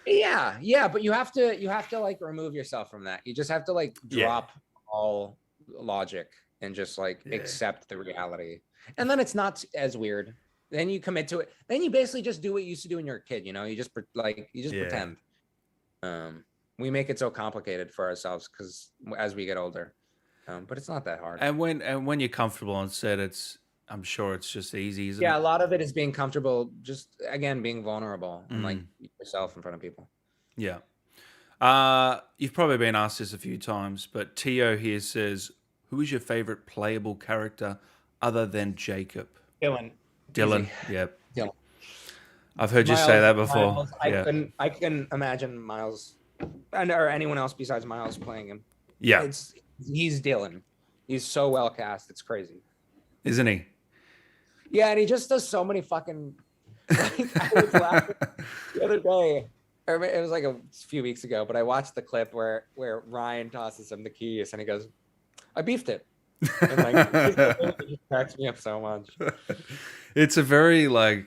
Yeah, but you have to like remove yourself from that. You just have to like drop all logic and just like accept the reality. And then it's not as weird. Then you commit to it. Then you basically just do what you used to do when you're a kid. You know, you just pretend. We make it so complicated for ourselves because as we get older, but it's not that hard. And when you're comfortable on set, I'm sure it's just easy, isn't it? Yeah, a lot of it is being comfortable. Just again, being vulnerable and like yourself in front of people. Yeah. You've probably been asked this a few times, but Tio here says, "Who is your favorite playable character other than Jacob?" Dylan. Dylan. Easy. Yep. Dylan. I've heard you say that before. Miles, I couldn't imagine Miles or anyone else besides Miles playing him. Yeah. He's Dylan. He's so well cast. It's crazy. Isn't he? Yeah, and he just does so many fucking. Like, I was laughing the other day. Or it was like a few weeks ago, but I watched the clip where Ryan tosses him the keys and he goes, "I beefed it." And like, it just cracks me up so much. It's a very like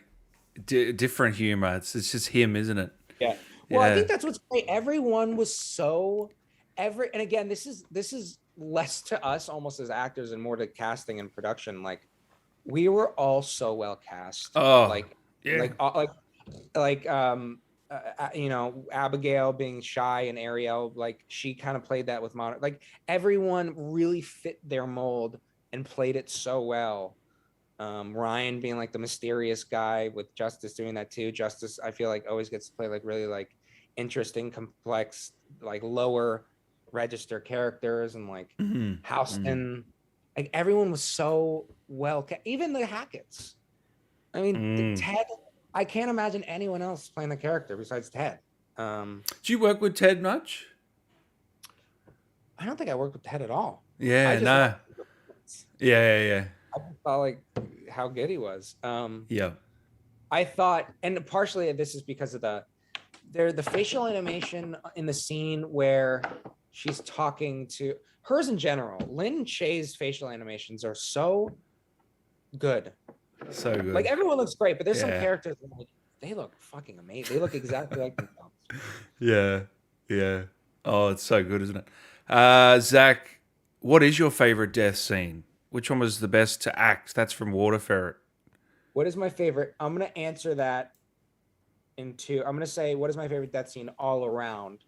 different humor. It's just him, isn't it? Yeah. Well, I think that's what's great. Everyone was so and again, this is less to us almost as actors and more to casting and production. Like we were all so well cast. Oh, you know, Abigail being shy and Ariel, like she kind of played that with Monica. Like everyone really fit their mold and played it so well. Ryan being like the mysterious guy with Justice doing that too. Justice, I feel like always gets to play like really like interesting, complex, like lower register characters and like Houston. Like everyone was so well, even the Hackett's. I mean, Ted. I can't imagine anyone else playing the character besides Ted. Do you work with Ted much? I don't think I worked with Ted at all. Yeah, no. Yeah. I just thought like how good he was. Yeah. I thought, and partially this is because of the facial animation in the scene where she's talking to hers in general. Lin Shaye's facial animations are so good. So good. Like everyone looks great, but there's some characters that like they look fucking amazing. They look exactly like themselves. Yeah. Oh, it's so good, isn't it? Zach, what is your favorite death scene? Which one was the best to act? That's from Water Ferret. What is my favorite? I'm gonna answer that in two. I'm gonna say what is my favorite death scene all around.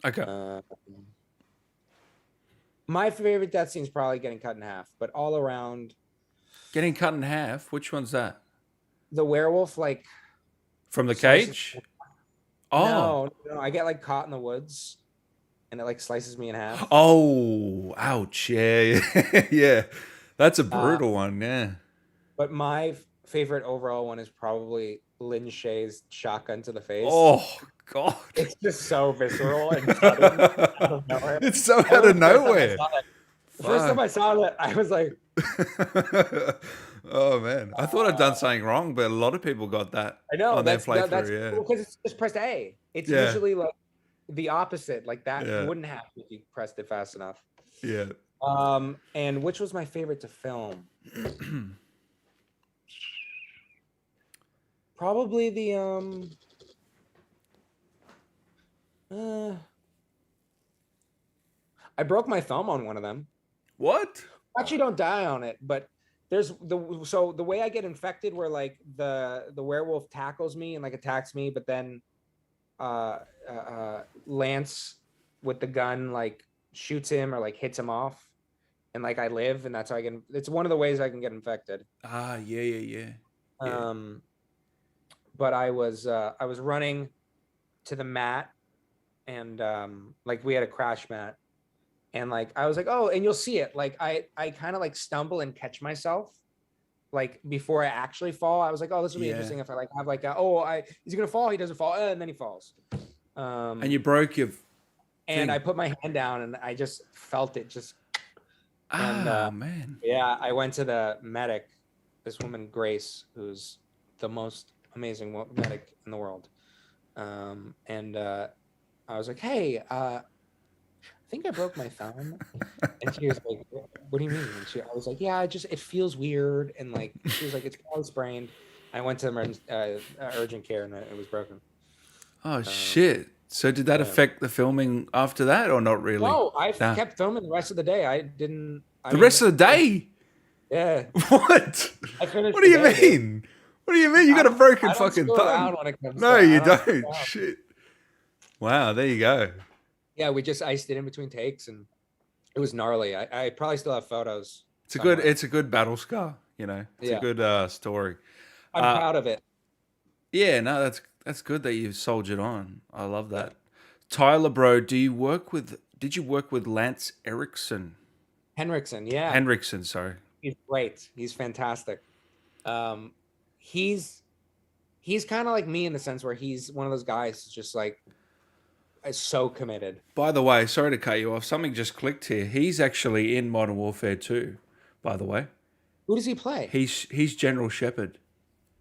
Okay. My favorite death scene is probably getting cut in half, but all around. Getting cut in half? Which one's that? The werewolf, like from the cage? No, I get like caught in the woods and it like slices me in half. Oh, ouch. Yeah. Yeah. That's a brutal one, yeah. But my favorite overall one is probably Lin Shaye's shotgun to the face. Oh God. It's just so visceral and sudden, out of nowhere. It's so out of nowhere. The first time I saw that, I was like, oh man, I thought I'd done something wrong, but a lot of people got that. I know on their playthrough, because it's just pressed A. It's usually like the opposite, like that wouldn't happen if you pressed it fast enough. Yeah. And which was my favorite to film? Probably the I broke my thumb on one of them. What? I actually don't die on it, but there's the way I get infected where like the werewolf tackles me and like attacks me, but then Lance with the gun like shoots him or like hits him off and like I live, and that's how I get. It's one of the ways I can get infected. Yeah. But I was running to the mat, and like we had a crash mat, and like I was like, oh, and you'll see it. Like I kind of like stumble and catch myself, like before I actually fall. I was like, oh, this will be interesting if I like have like he's gonna fall, he doesn't fall, and then he falls. And you broke your. And I put my hand down, and I just felt it just. And, man. Yeah, I went to the medic, this woman Grace, who's the most amazing medic in the world, and I was like, hey, I think I broke my thumb. And she was like, what do you mean? And I was like, yeah, it feels weird, and like she was like, it's probably sprained. I went to urgent care, and it was broken. Oh shit. So did that affect the filming after that, or not really? No, I Nah. kept filming the rest of the day. I didn't. The rest of the day? Yeah. What? I finished What do you the day, dude. mean? What do you mean? You got a broken I don't fucking screw thumb? around when it comes No, to- you I don't screw don't. around. Shit. Wow, there you go. Yeah, we just iced it in between takes, and it was gnarly. I probably still have photos. It's a somewhere. good battle scar, you know. It's a Yeah. good story. I'm proud of it. Yeah, no, that's good that you soldiered on. I love that. Tyler, bro, did you work with Lance Henriksen? Henriksen, sorry. He's great. He's fantastic. He's kind of like me in the sense where he's one of those guys who's just like is so committed. By the way, sorry to cut you off. Something just clicked here. He's actually in Modern Warfare 2, by the way. Who does he play? He's General Shepard.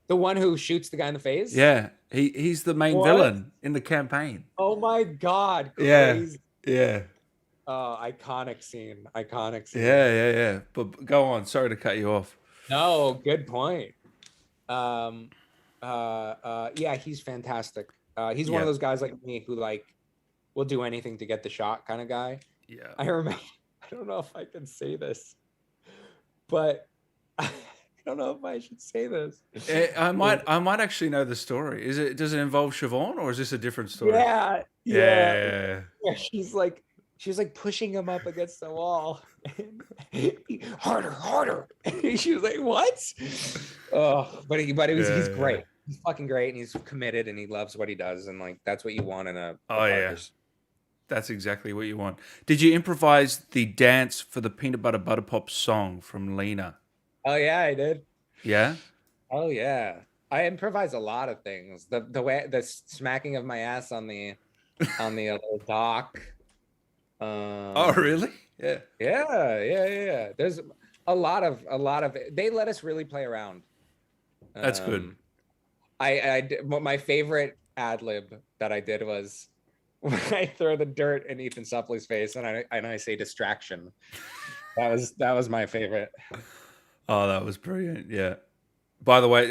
The one who shoots the guy in the face? Yeah, he's the main What? villain in the campaign. Oh my god. Yeah. Crazy. Yeah. Iconic scene. Yeah. But go on. Sorry to cut you off. No, good point. Yeah, he's fantastic. He's one of those guys like me who like will do anything to get the shot kind of guy. Yeah. I remember, I don't know if I can say this, but I don't know if I should say this. I might actually know the story. Does it involve Siobhan, or is this a different story? Yeah. She's like pushing him up against the wall. Harder. She was like, "What?" Oh, but he's great. He's fucking great, and he's committed, and he loves what he does, and like that's what you want in a partners. That's exactly what you want. Did you improvise the dance for the Peanut Butter Butter Pop song from Lena? Oh yeah, I did. Yeah. Oh yeah, I improvise a lot of things. The way the smacking of my ass on the little dock. Oh really? Yeah. Yeah. There's a lot of. They let us really play around. That's good. My favorite ad lib that I did was when I throw the dirt in Ethan Suppley's face and I say distraction. That was my favorite. Oh, that was brilliant. Yeah. By the way,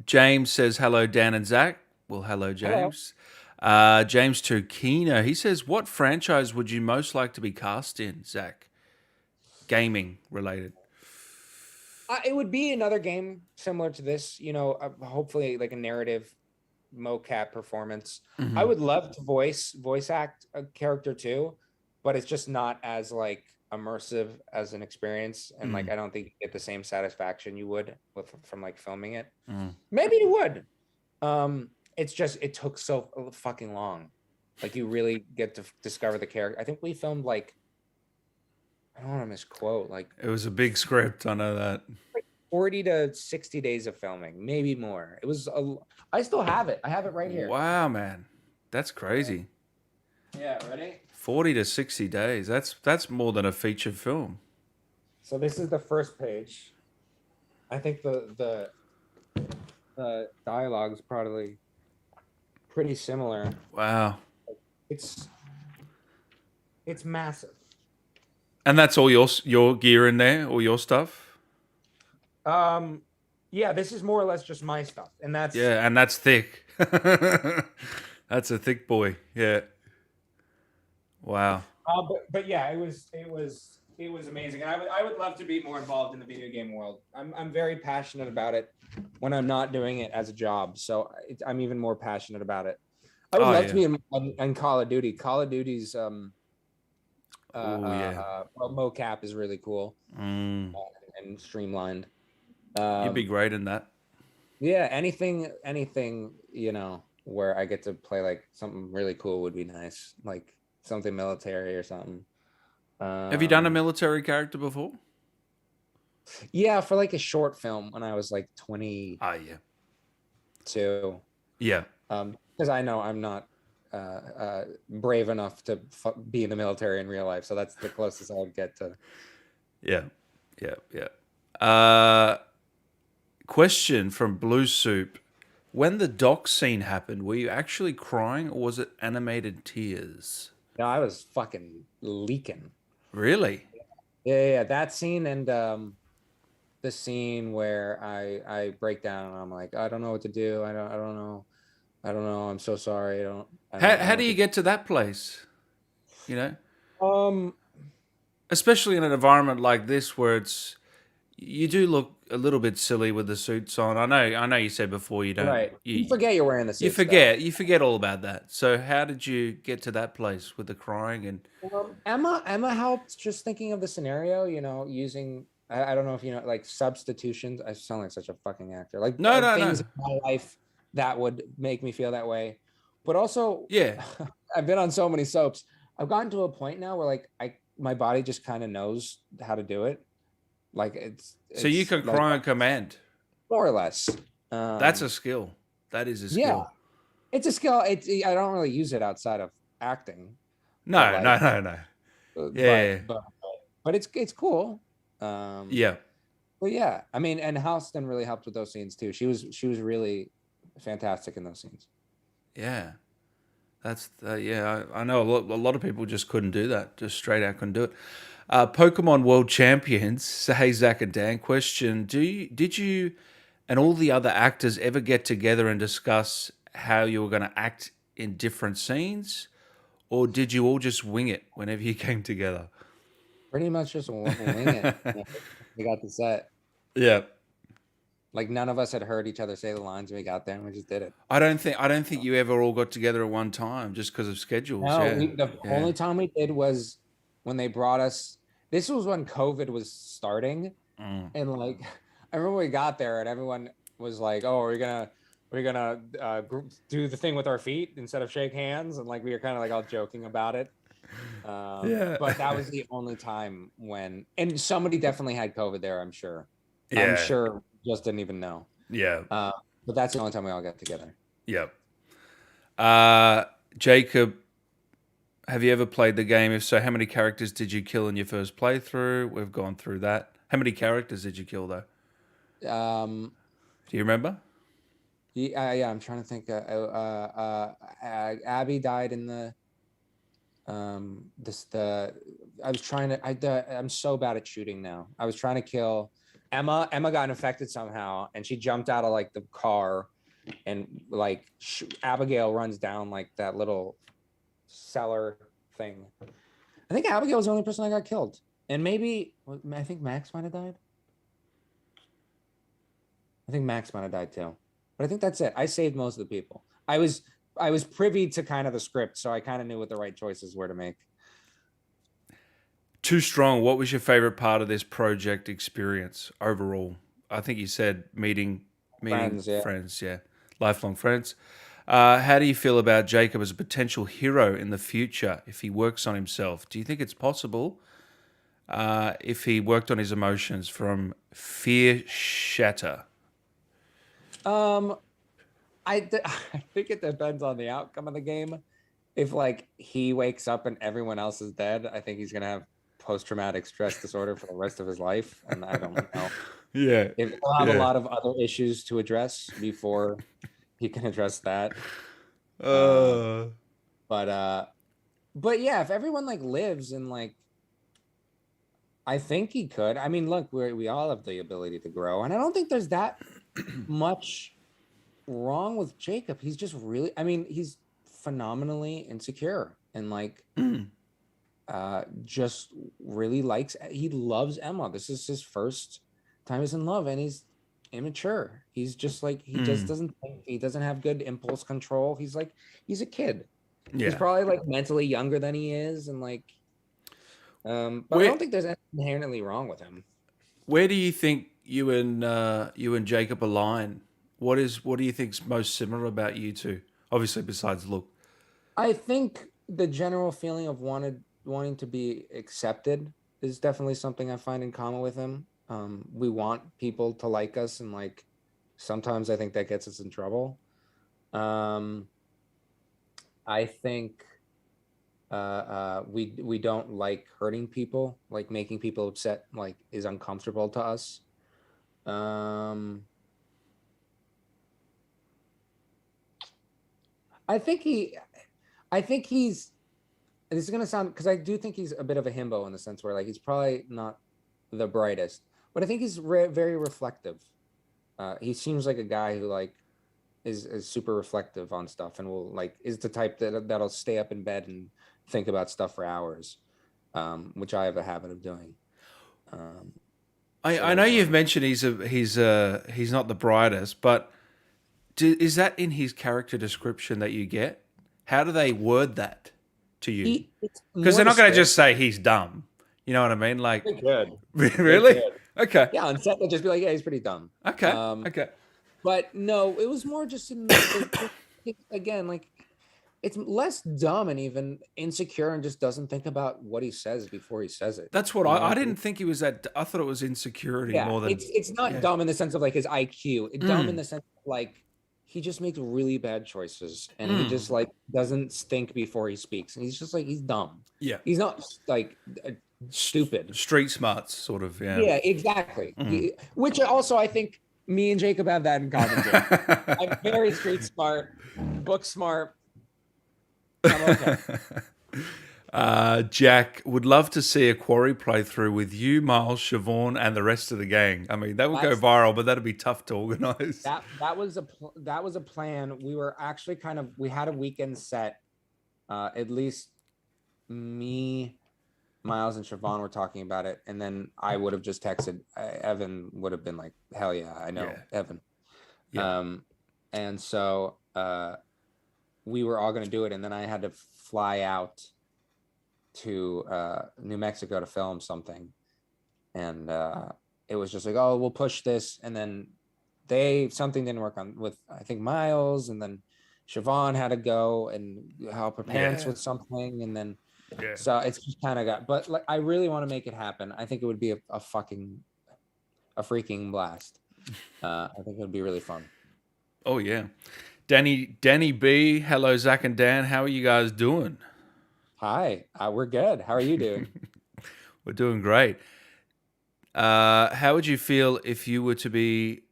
James says hello, Dan and Zach. Well, hello, James. James Turkina, he says, what franchise would you most like to be cast in, Zach? Gaming related. It would be another game similar to this, hopefully like a narrative mocap performance. Mm-hmm. I would love to voice act a character too, but it's just not as like immersive as an experience, and like I don't think you get the same satisfaction you would from like filming it. Maybe you would. It's just it took so fucking long. Like you really get to discover the character. I think we filmed like, I don't want to misquote, like it was a big script, I know that. Like 40 to 60 days of filming, maybe more. It was I still have it. I have it right here. Wow, man. That's crazy. Yeah, ready? 40 to 60 days. That's more than a feature film. So this is the first page. I think the dialogue's probably pretty similar. Wow. It's massive. And that's all your gear in there, all your stuff? Yeah, this is more or less just my stuff. And that's thick. That's a thick boy. Yeah. Wow. But yeah, it was amazing. And I would love to be more involved in the video game world. I'm very passionate about it when I'm not doing it as a job. So I'm even more passionate about it. I would love to be in Call of Duty. Call of Duty's mocap is really cool and streamlined. You'd be great in that. Yeah, anything, where I get to play like something really cool would be nice, like something military or something. Have you done a military character before? Yeah, for like a short film when I was like 22. Yeah. Because I know I'm not brave enough to be in the military in real life, so that's the closest I would get to. Yeah. Question from Blue Soup. When the dock scene happened, were you actually crying or was it animated tears? No, I was fucking leaking. Really? Yeah. That scene and the scene where I break down and I'm like, I don't know what to do. I don't know. I don't know. I'm so sorry. I How don't do you think- get to that place? You know, Um, especially in an environment like this where you do look a little bit silly with the suits on. I know you said before you don't. right. You forget you're wearing the You suits. though. you forget all about that. So how did you get to that place with the crying and? Emma helped just thinking of the scenario, using I don't know if you know like substitutions. I sound like such a fucking actor. Like No, no, things no. in my life that would make me feel that way. But also Yeah. I've been on so many soaps. I've gotten to a point now where like my body just kind of knows how to do it. Like So you can cry on command. more or less. That's a skill. That is a skill. Yeah. It's a skill. I don't really use it outside of acting. No, But, like, no. Yeah. But it's cool. Yeah. Well, yeah. I mean, and Houston really helped with those scenes too. She was really fantastic in those scenes. Yeah. That's yeah. I know a lot of people just couldn't do that. Just straight out couldn't do it. Pokemon World Champions. Hey Zach and Dan. Question: did you and all the other actors ever get together and discuss how you were going to act in different scenes, or did you all just wing it whenever you came together? Pretty much just wing it. We got the set. Yeah. Like none of us had heard each other say the lines when we got there, and we just did it. I don't think you ever all got together at one time just because of schedules. No, Yeah. the only time we did was when they brought us. This was when COVID was starting, and like I remember we got there and everyone was like, "Oh, we're gonna do the thing with our feet instead of shake hands," and like we were kind of like all joking about it. Yeah. But that was the only time when, and somebody definitely had COVID there. I'm sure. Yeah. I'm sure. Just didn't even know. Yeah. But that's the only time we all got together. Yep. Jacob, have you ever played the game? If so, how many characters did you kill in your first playthrough? We've gone through that. How many characters did you kill though? Do you remember? Yeah, I'm trying to think. Abby died in the. I'm so bad at shooting now. I was trying to kill Emma. Emma got infected somehow, and she jumped out of like the car, and like Abigail runs down like that little cellar thing. I think Abigail was the only person I got killed, and maybe I think Max might have died. I think Max might have died too, but I think that's it. I saved most of the people. I was privy to kind of the script, so I kind of knew what the right choices were to make. Too Strong. What was your favorite part of this project experience overall? I think you said meeting Friends, yeah, lifelong friends. How do you feel about Jacob as a potential hero in the future if he works on himself? Do you think it's possible if he worked on his emotions from Fear Shatter? I think it depends on the outcome of the game. If like he wakes up and everyone else is dead, I think he's gonna have post-traumatic stress disorder for the rest of his life, and I don't know. Yeah, He'll have a lot of other issues to address before he can address that. But yeah, if everyone like lives and like, I think he could. I mean, look, we all have the ability to grow, and I don't think there's that much wrong with Jacob. He's just really, I mean, he's phenomenally insecure and like just really he loves Emma. This is his first time he's in love, and he's immature. He's just like he just doesn't think, he doesn't have good impulse control. He's like, he's a kid. He's probably like mentally younger than he is, and like but I don't think there's anything inherently wrong with him. Where do you think you and Jacob align? What do you think's most similar about you two? Obviously, besides look. I think the general feeling of wanting to be accepted is definitely something I find in common with him. We want people to like us, and like sometimes I think that gets us in trouble. I think we don't like hurting people, like making people upset, like is uncomfortable to us. I think he's, this is gonna sound, because I do think he's a bit of a himbo in the sense where like he's probably not the brightest, but I think he's very reflective. He seems like a guy who like is super reflective on stuff and will like is the type that'll stay up in bed and think about stuff for hours, which I have a habit of doing. I know you've mentioned he's not the brightest, but is that in his character description that you get? How do they word that to you? Because they're not going to just say he's dumb. You know what I mean? Like, They could. really? They could. Okay. Yeah, on set they'll just be like, yeah, he's pretty dumb. Okay. Okay. But no, it was more just again, like it's less dumb and even insecure and just doesn't think about what he says before he says it. That's what I didn't think he was that. I thought it was insecurity more than. It's not dumb in the sense of like his IQ. It's dumb in the sense of like he just makes really bad choices and he just like doesn't think before he speaks. And he's just like he's dumb. Yeah. He's not like stupid. Street smarts, sort of. Yeah. Yeah, exactly. Which also I think me and Jacob have that in common. I'm very street smart, book smart. I'm okay. Jack would love to see a Quarry playthrough with you, Miles, Siobhan, and the rest of the gang. I mean, that would go viral, but that'd be tough to organize. That was a plan. We were actually we had a weekend set. At least me, Miles, and Siobhan were talking about it, and then I would have just texted. Evan would have been like, "Hell yeah, I know Evan." Yeah. And so we were all going to do it, and then I had to fly out to New Mexico to film something, and it was just like, oh, we'll push this, and then something didn't work on with I think Miles, and then Siobhan had to go and help her parents with something, and then so it's just kind of but like I really want to make it happen. I think it would be a freaking blast. I think it would be really fun. Oh yeah. Danny B, hello Zach and Dan, how are you guys doing? Hi, we're good. How are you doing? We're doing great. How would you feel if you were to be?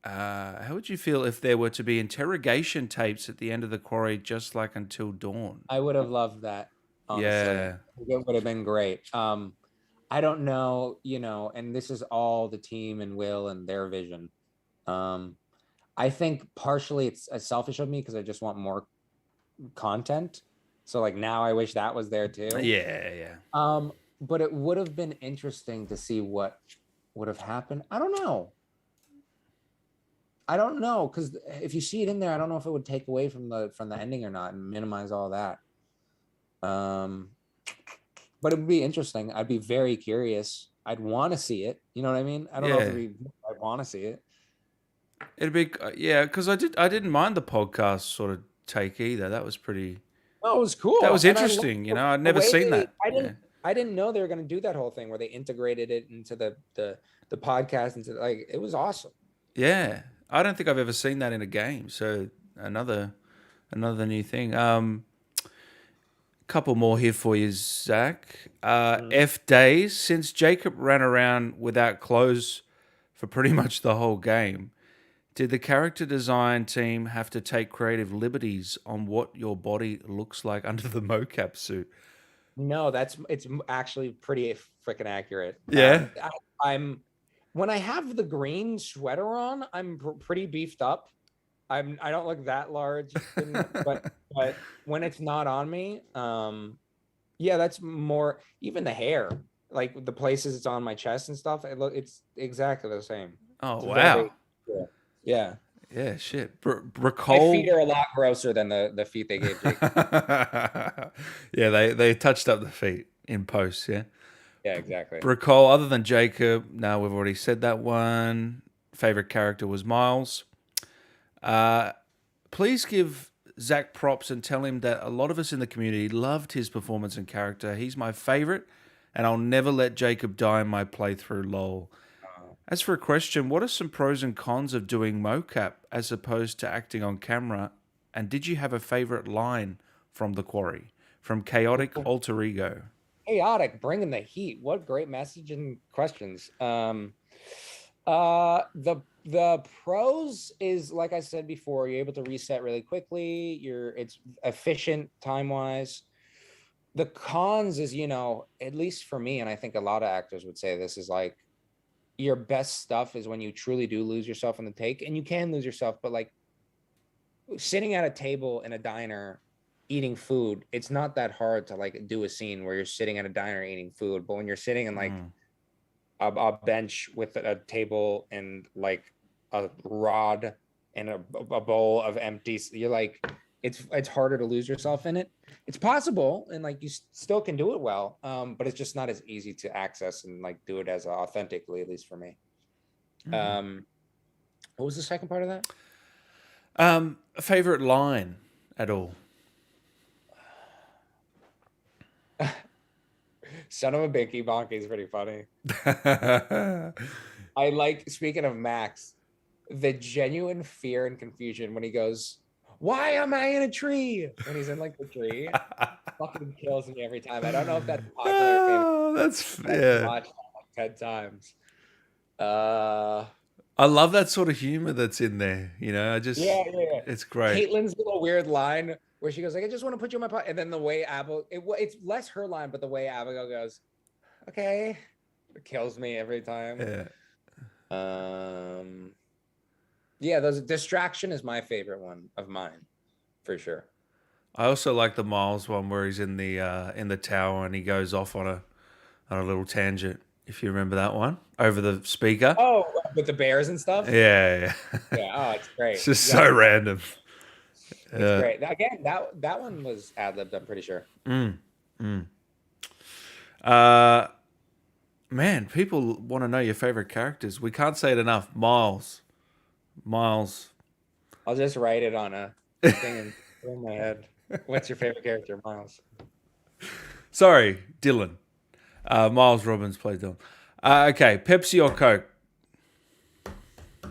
How would you feel if there were to be interrogation tapes at the end of the Quarry, just like Until Dawn? I would have loved that. Honestly. Yeah, it would have been great. I don't know, and this is all the team and Will and their vision. I think partially it's selfish of me because I just want more content. So like now I wish that was there too. Yeah. But it would have been interesting to see what would have happened. I don't know. Because if you see it in there, I don't know if it would take away from the ending or not and minimize all that. But it would be interesting. I'd be very curious. I'd want to see it. You know what I mean? I don't know if I'd want to see it. It'd be because I didn't mind the podcast sort of take either. That was pretty. Oh, it was cool. That was interesting. I'd never seen that. I didn't know they were going to do that whole thing where they integrated it into the podcast into like it was awesome. Yeah, I don't think I've ever seen that in a game. So another new thing. Couple more here for you, Zach. F days since Jacob ran around without clothes for pretty much the whole game. Did the character design team have to take creative liberties on what your body looks like under the mocap suit? No, it's actually pretty freaking accurate. Yeah. I'm when I have the green sweater on, I'm pretty beefed up. I don't look that large, but when it's not on me, that's more. Even the hair, like the places it's on my chest and stuff, it's exactly the same. Oh wow. Yeah. Yeah, shit. Recall. My feet are a lot grosser than the feet they gave Jake. Yeah, they touched up the feet in post, yeah? Yeah, exactly. Recall, other than Jacob, no, we've already said that one. Favorite character was Miles. Please give Zack props and tell him that a lot of us in the community loved his performance and character. He's my favorite, and I'll never let Jacob die in my playthrough, lol. As for a question, what are some pros and cons of doing mocap as opposed to acting on camera? And did you have a favorite line from The Quarry? From Chaotic Alter Ego. Chaotic, bringing the heat. What great message and questions. The pros is, like I said before, you're able to reset really quickly. It's efficient time-wise. The cons is, at least for me, and I think a lot of actors would say this, is like, your best stuff is when you truly do lose yourself in the take, and you can lose yourself, but like sitting at a table in a diner eating food, it's not that hard to like do a scene where you're sitting at a diner eating food. But when you're sitting in like a bench with a table and like a rod and a bowl of empty, you're like, it's harder to lose yourself in it. It's possible, and like you still can do it well, but it's just not as easy to access and like do it as authentically, at least for me. What was the second part of that? A favorite line at all? Son of a Binky Bonky is pretty funny. I like, speaking of Max, the genuine fear and confusion when he goes, "Why am I in a tree?" When he's in like the tree, fucking kills me every time. I don't know if that's popular. Oh, that's yeah. Watched that like 10 times. I love that sort of humor that's in there. You know, I just it's great. Caitlin's little weird line where she goes like, "I just want to put you in my pot," and then the way it's less her line, but the way Abigail goes, "Okay," it kills me every time. Yeah. Those distraction is my favorite one of mine, for sure. I also like the Miles one where he's in the tower and he goes off on a little tangent. If you remember that one over the speaker. Oh, with the bears and stuff. Yeah. Yeah. Oh, it's great. It's just so random. It's great. Again, that one was ad-libbed, I'm pretty sure. Man, people want to know your favorite characters. We can't say it enough. Miles. I'll just write it on a thing and put it in my head. What's your favorite character, Miles? Sorry, Dylan. Miles Robbins played Dylan. Okay, Pepsi or Coke?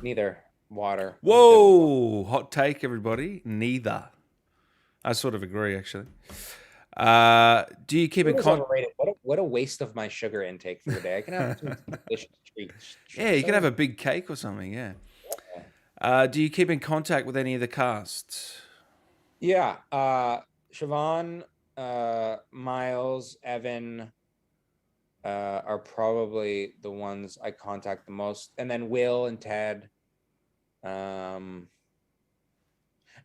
Neither. Water. Whoa, hot take, everybody. Neither. I sort of agree, actually. Do you keep in contact? What a waste of my sugar intake for the day. I can have some delicious treats. Yeah, you can have a big cake or something. Yeah. Do you keep in contact with any of the cast? Yeah. Siobhan, Miles, Evan are probably the ones I contact the most, and then Will and Ted. And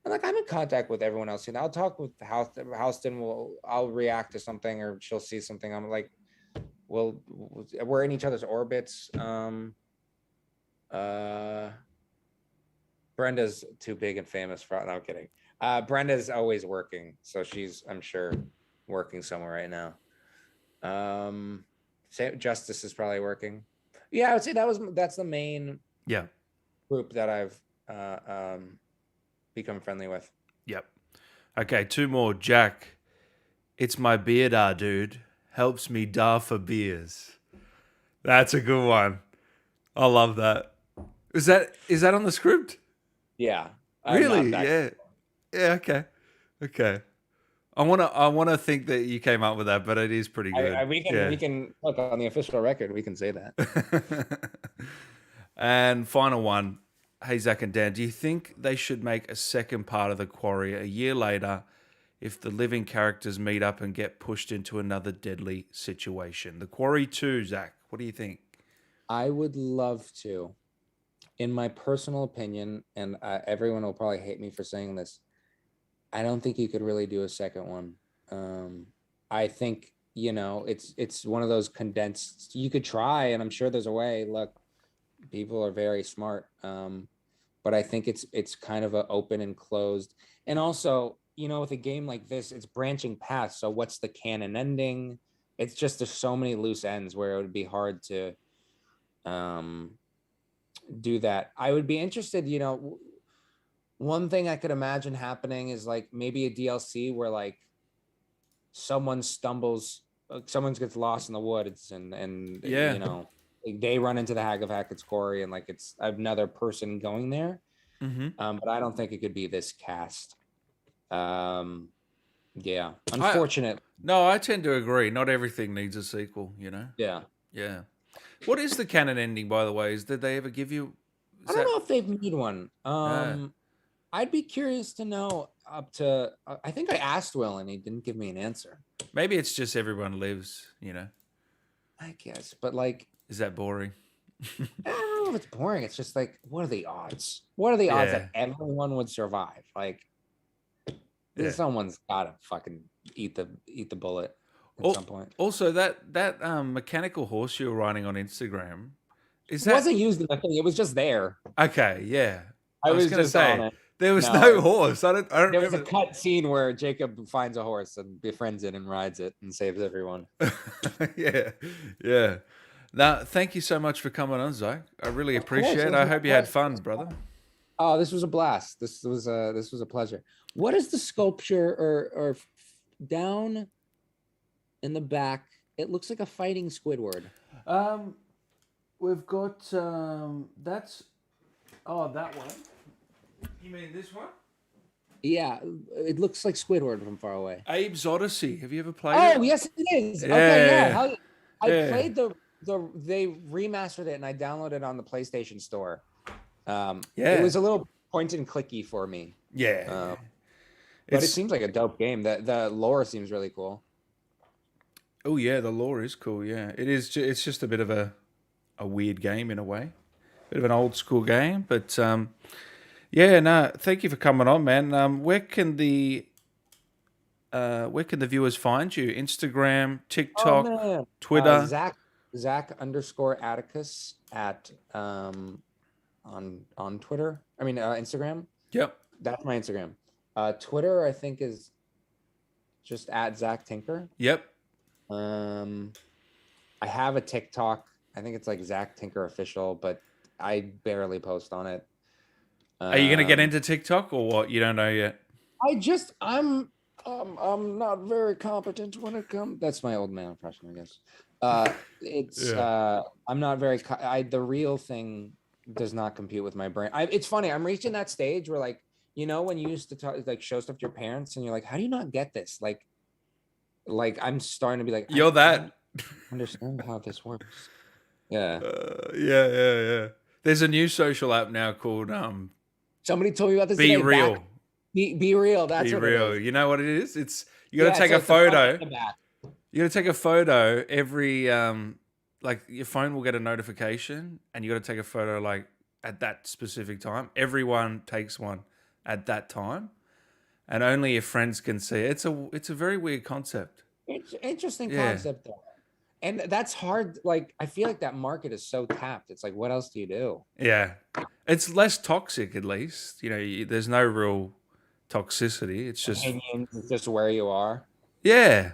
like I'm in contact with everyone else. You know, I'll talk with Houston. I'll react to something, or she'll see something. I'm like, we're in each other's orbits. Brenda's too big and famous for. No, I'm kidding. Brenda's always working, so she's, I'm sure, working somewhere right now. Justice is probably working. Yeah, I would say that's the main group that I've become friendly with. Yep. Okay, two more. Jack, it's my beard, dude. Helps me dar for beers. That's a good one. I love that. Is that on the script? Yeah. Really? Yeah. Yeah. Okay. I wanna think that you came up with that, but it is pretty good. We can look on the official record. We can say that. And final one. Hey, Zack and Dan, do you think they should make a second part of The Quarry a year later if the living characters meet up and get pushed into another deadly situation? The Quarry 2, Zack, what do you think? I would love to. In my personal opinion, and everyone will probably hate me for saying this, I don't think you could really do a second one. I think, it's one of those condensed, you could try, and I'm sure there's a way. Look, people are very smart. But I think it's kind of an open and closed. And also, with a game like this, it's branching past. So what's the canon ending? It's just, there's so many loose ends where it would be hard to do that. I would be interested, one thing I could imagine happening is like maybe a DLC where like someone gets lost in the woods and like they run into the Hag of Hackett's Quarry and like it's another person going there. But I don't think it could be this cast. Yeah, unfortunate. I tend to agree. Not everything needs a sequel, Yeah. What is the canon ending, by the way? Did they ever give you? I don't know if they've made one. I'd be curious to know up to. I think I asked Will and he didn't give me an answer. Maybe it's just everyone lives, I guess, but like, is that boring? I don't know if it's boring. It's just like, what are the odds? What are the odds that Yeah. everyone would survive? Like, Yeah. someone's gotta fucking eat the bullet at Al- some point. Also, that mechanical horse you were riding on Instagram, is It that wasn't used in the thing. It was just there. okay? Yeah, I I was was gonna just on say it. there was No, no horse. I don't there was a remember. cut scene where Jacob finds a horse and befriends it and rides it and saves everyone. Yeah, yeah. Now, thank you so much for coming on, Zach. I really appreciate it. it was I my hope you had pleasure. fun, brother. Oh, this was a blast. This was a pleasure. What is the sculpture or down in the back? It looks like a fighting Squidward. We've got that's that one. You mean this one? Yeah, it looks like Squidward from far away. Abe's Odyssey. Have you ever played it? Oh, yes, it is. Yeah. Okay, yeah. I Yeah. played they remastered it and I downloaded it on the PlayStation Store. Yeah. It was a little point and clicky for me. Yeah. But it seems like a dope game. The lore seems really cool. Oh yeah, the lore is cool. Yeah, it is. It's just a bit of a weird game in a way, bit of an old school game. But yeah, no, thank you for coming on, man. Where can the viewers find you? Instagram, TikTok, Twitter. Zack _ Atticus at on Twitter. I mean Instagram. Yep. That's my Instagram. Twitter I think is just at Zack Tinker. Yep. I have a TikTok. I think it's like Zack Tinker Official, but I barely post on it. Are you gonna get into TikTok or what? You don't know yet. I'm not very competent when it comes. That's my old man impression, I guess. I'm not very. The real thing does not compute with my brain. It's funny. I'm reaching that stage where, like, you know, when you used to talk, like, show stuff to your parents, and you're like, how do you not get this? Like I'm starting to be like, You're that. I understand how this works. Yeah. Yeah. There's a new social app now called Somebody told me about this. Be today. Real. Be real. That's Be what real. it is. You know what it is? It's you got to take so a it's the front photo. and the back. You got to take a photo every like your phone will get a notification, and you got to take a photo like at that specific time. Everyone takes one at that time, and only your friends can see it. It's a very weird concept. It's interesting Yeah. concept though. And that's hard. Like, I feel like that market is so tapped. It's like, what else do you do? Yeah, it's less toxic at least. You know, there's no real toxicity. It's just Opinions, it's just where you are. yeah.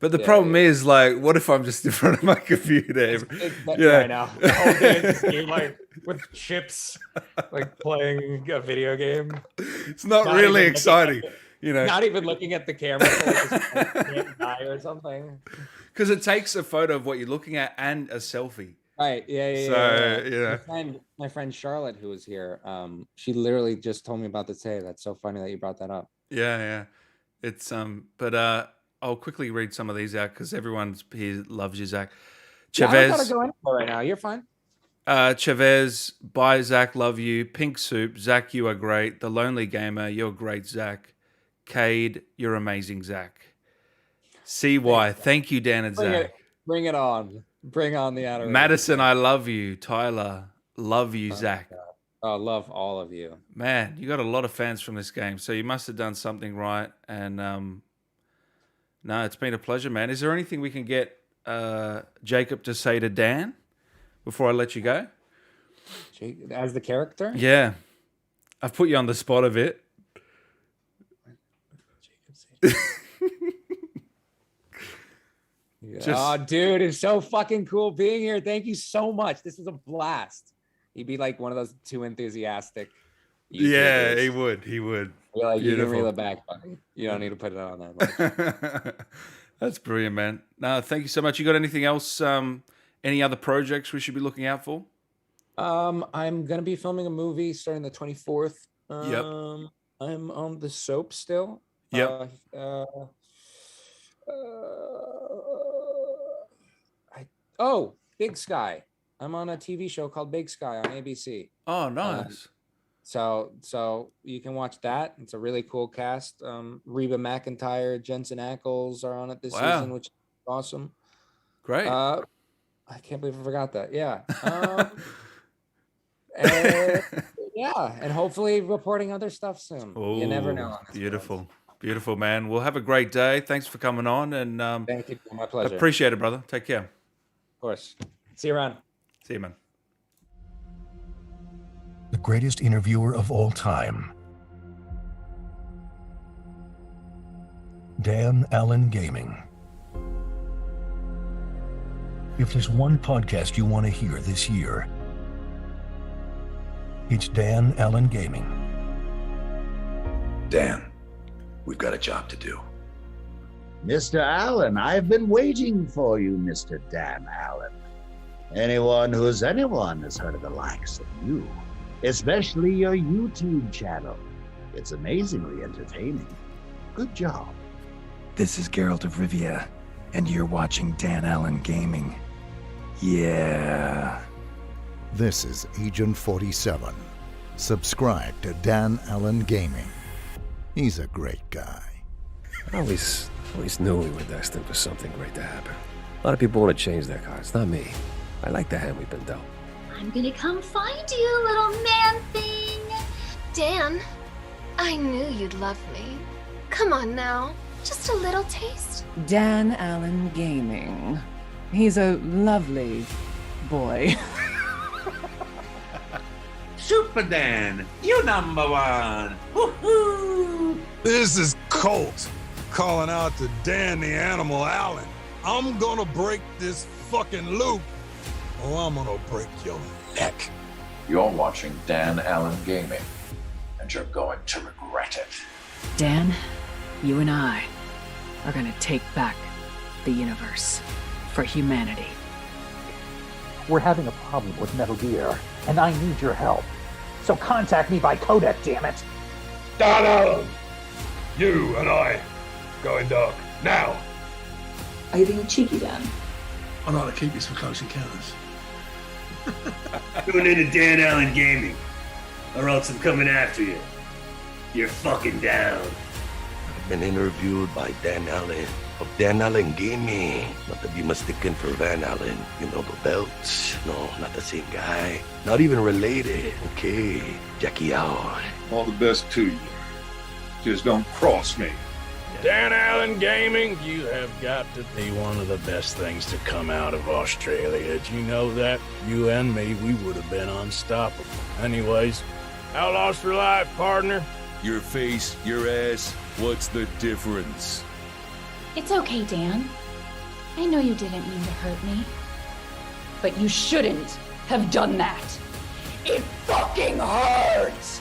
But the problem is, like, what if I'm just in front of my computer? I know. The whole day just game, like with chips, like playing a video game. It's not really even exciting, you know. Not even looking at the camera, so just can't die or something. Because it takes a photo of what you're looking at and a selfie. Right. Yeah. So, you know. My friend Charlotte, who was here, she literally just told me about this today. That's so funny that you brought that up. Yeah. It's but I'll quickly read some of these out because everyone here loves you, Zach. Yeah, I Chavez. don't gotta go anywhere right now. You're fine. Chavez, bye, Zach, love you. Pink Soup, Zach, you are great. The Lonely Gamer, you're great, Zach. Cade, you're amazing, Zach. CY, thank you, Dan and Zach. Bring it on. Bring on the adoration. Madison, I love you. Tyler, love you, Zach. Oh, love all of you. Man, you got a lot of fans from this game, so you must have done something right. And no, it's been a pleasure, man. Is there anything we can get Jacob to say to Dan before I let you go? As the character? Yeah. I've put you on the spot a bit. Oh, dude, it's so fucking cool being here. Thank you so much. This was a blast. He'd be like one of those too enthusiastic. Yeah, he would. You're like, you can reel it back, buddy. You don't need to put it on that much. That's brilliant, man. No, thank you so much. You got anything else? Any other projects we should be looking out for? I'm gonna be filming a movie starting the 24th. Yep. I'm on the soap still. Yep. Big Sky. I'm on a TV show called Big Sky on ABC. Oh, nice. So you can watch that. It's a really cool cast. Reba McEntire, Jensen Ackles are on it this season, which is awesome. Great. I can't believe I forgot that. Yeah. And, yeah, and hopefully reporting other stuff soon. You never know. On this Beautiful. Beautiful, man. We'll have a great day. Thanks for coming on. And Thank you. My pleasure. appreciate it, brother. Take care. Of course. See you around. See you, man. The greatest interviewer of all time. Dan Allen Gaming. If there's one podcast you want to hear this year, it's Dan Allen Gaming. Dan, we've got a job to do. Mr. Allen, I've been waiting for you, Mr. Dan Allen. Anyone has heard of the likes of you, especially your YouTube channel. It's amazingly entertaining. Good job. This is Geralt of Rivia, and you're watching Dan Allen Gaming. Yeah. This is Agent 47. Subscribe to Dan Allen Gaming. He's a great guy. I always knew we were destined for something great to happen. A lot of people want to change their cards, not me. I like the hand we've been dealt. I'm gonna come find you, little man thing. Dan, I knew you'd love me. Come on now, just a little taste. Dan Allen Gaming. He's a lovely boy. Super Dan, you number one. Woohoo! This is Colt calling out to Dan the Animal Allen. I'm gonna break this fucking loop, or I'm gonna break your neck. You're watching Dan Allen Gaming, and you're going to regret it. Dan, you and I are gonna take back the universe for humanity. We're having a problem with Metal Gear, and I need your help. So contact me by codec, damn it. Dan Allen, you and I going dark now. Are you being cheeky, Dan? I'd like to keep this for close encounters. Tune into Dan Allen Gaming, or else I'm coming after you. You're fucking down. I've been interviewed by Dan Allen of Dan Allen Gaming. Not to be mistaken for Van Allen. You know the belts? No, not the same guy. Not even related. Okay, Jackie out. All the best to you. Just don't cross me. Dan Allen Gaming, you have got to be one of the best things to come out of Australia. Did you know that? You and me, we would have been unstoppable. Anyways, Outlaws for life, partner. Your face, your ass, what's the difference? It's okay, Dan. I know you didn't mean to hurt me. But you shouldn't have done that. It fucking hurts!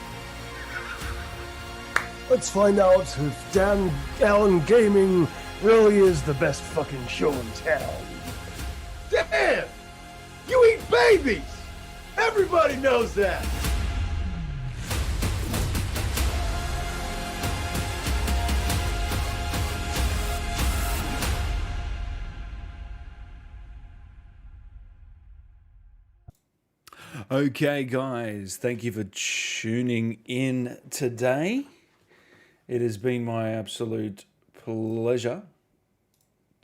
Let's find out if Dan Allen Gaming really is the best fucking show in town. Damn! You eat babies! Everybody knows that! Okay, guys, thank you for tuning in today. It has been my absolute pleasure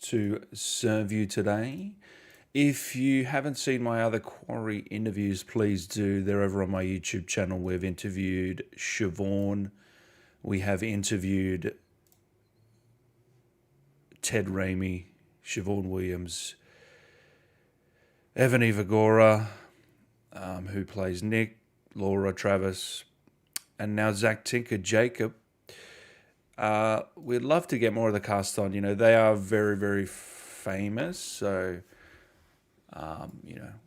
to serve you today. If you haven't seen my other Quarry interviews, please do. They're over on my YouTube channel. We've interviewed Siobhan. We have interviewed Ted Raimi, Siobhan Williams, Evan Evagora, who plays Nick, Laura Travis, and now Zack Tinker Jacob. We'd love to get more of the cast on. You know, they are very, very famous, so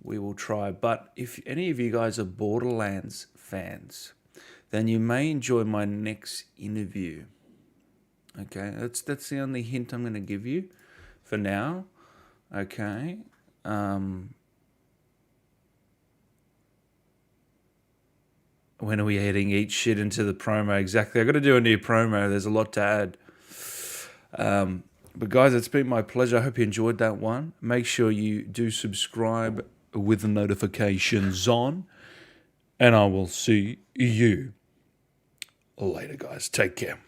we will try. But if any of you guys are Borderlands fans, then you may enjoy my next interview. Okay, that's the only hint I'm going to give you for now. Okay. When are we heading? Eat shit into the promo. Exactly. I've got to do a new promo. There's a lot to add. But guys, it's been my pleasure. I hope you enjoyed that one. Make sure you do subscribe with the notifications on. And I will see you later, guys. Take care.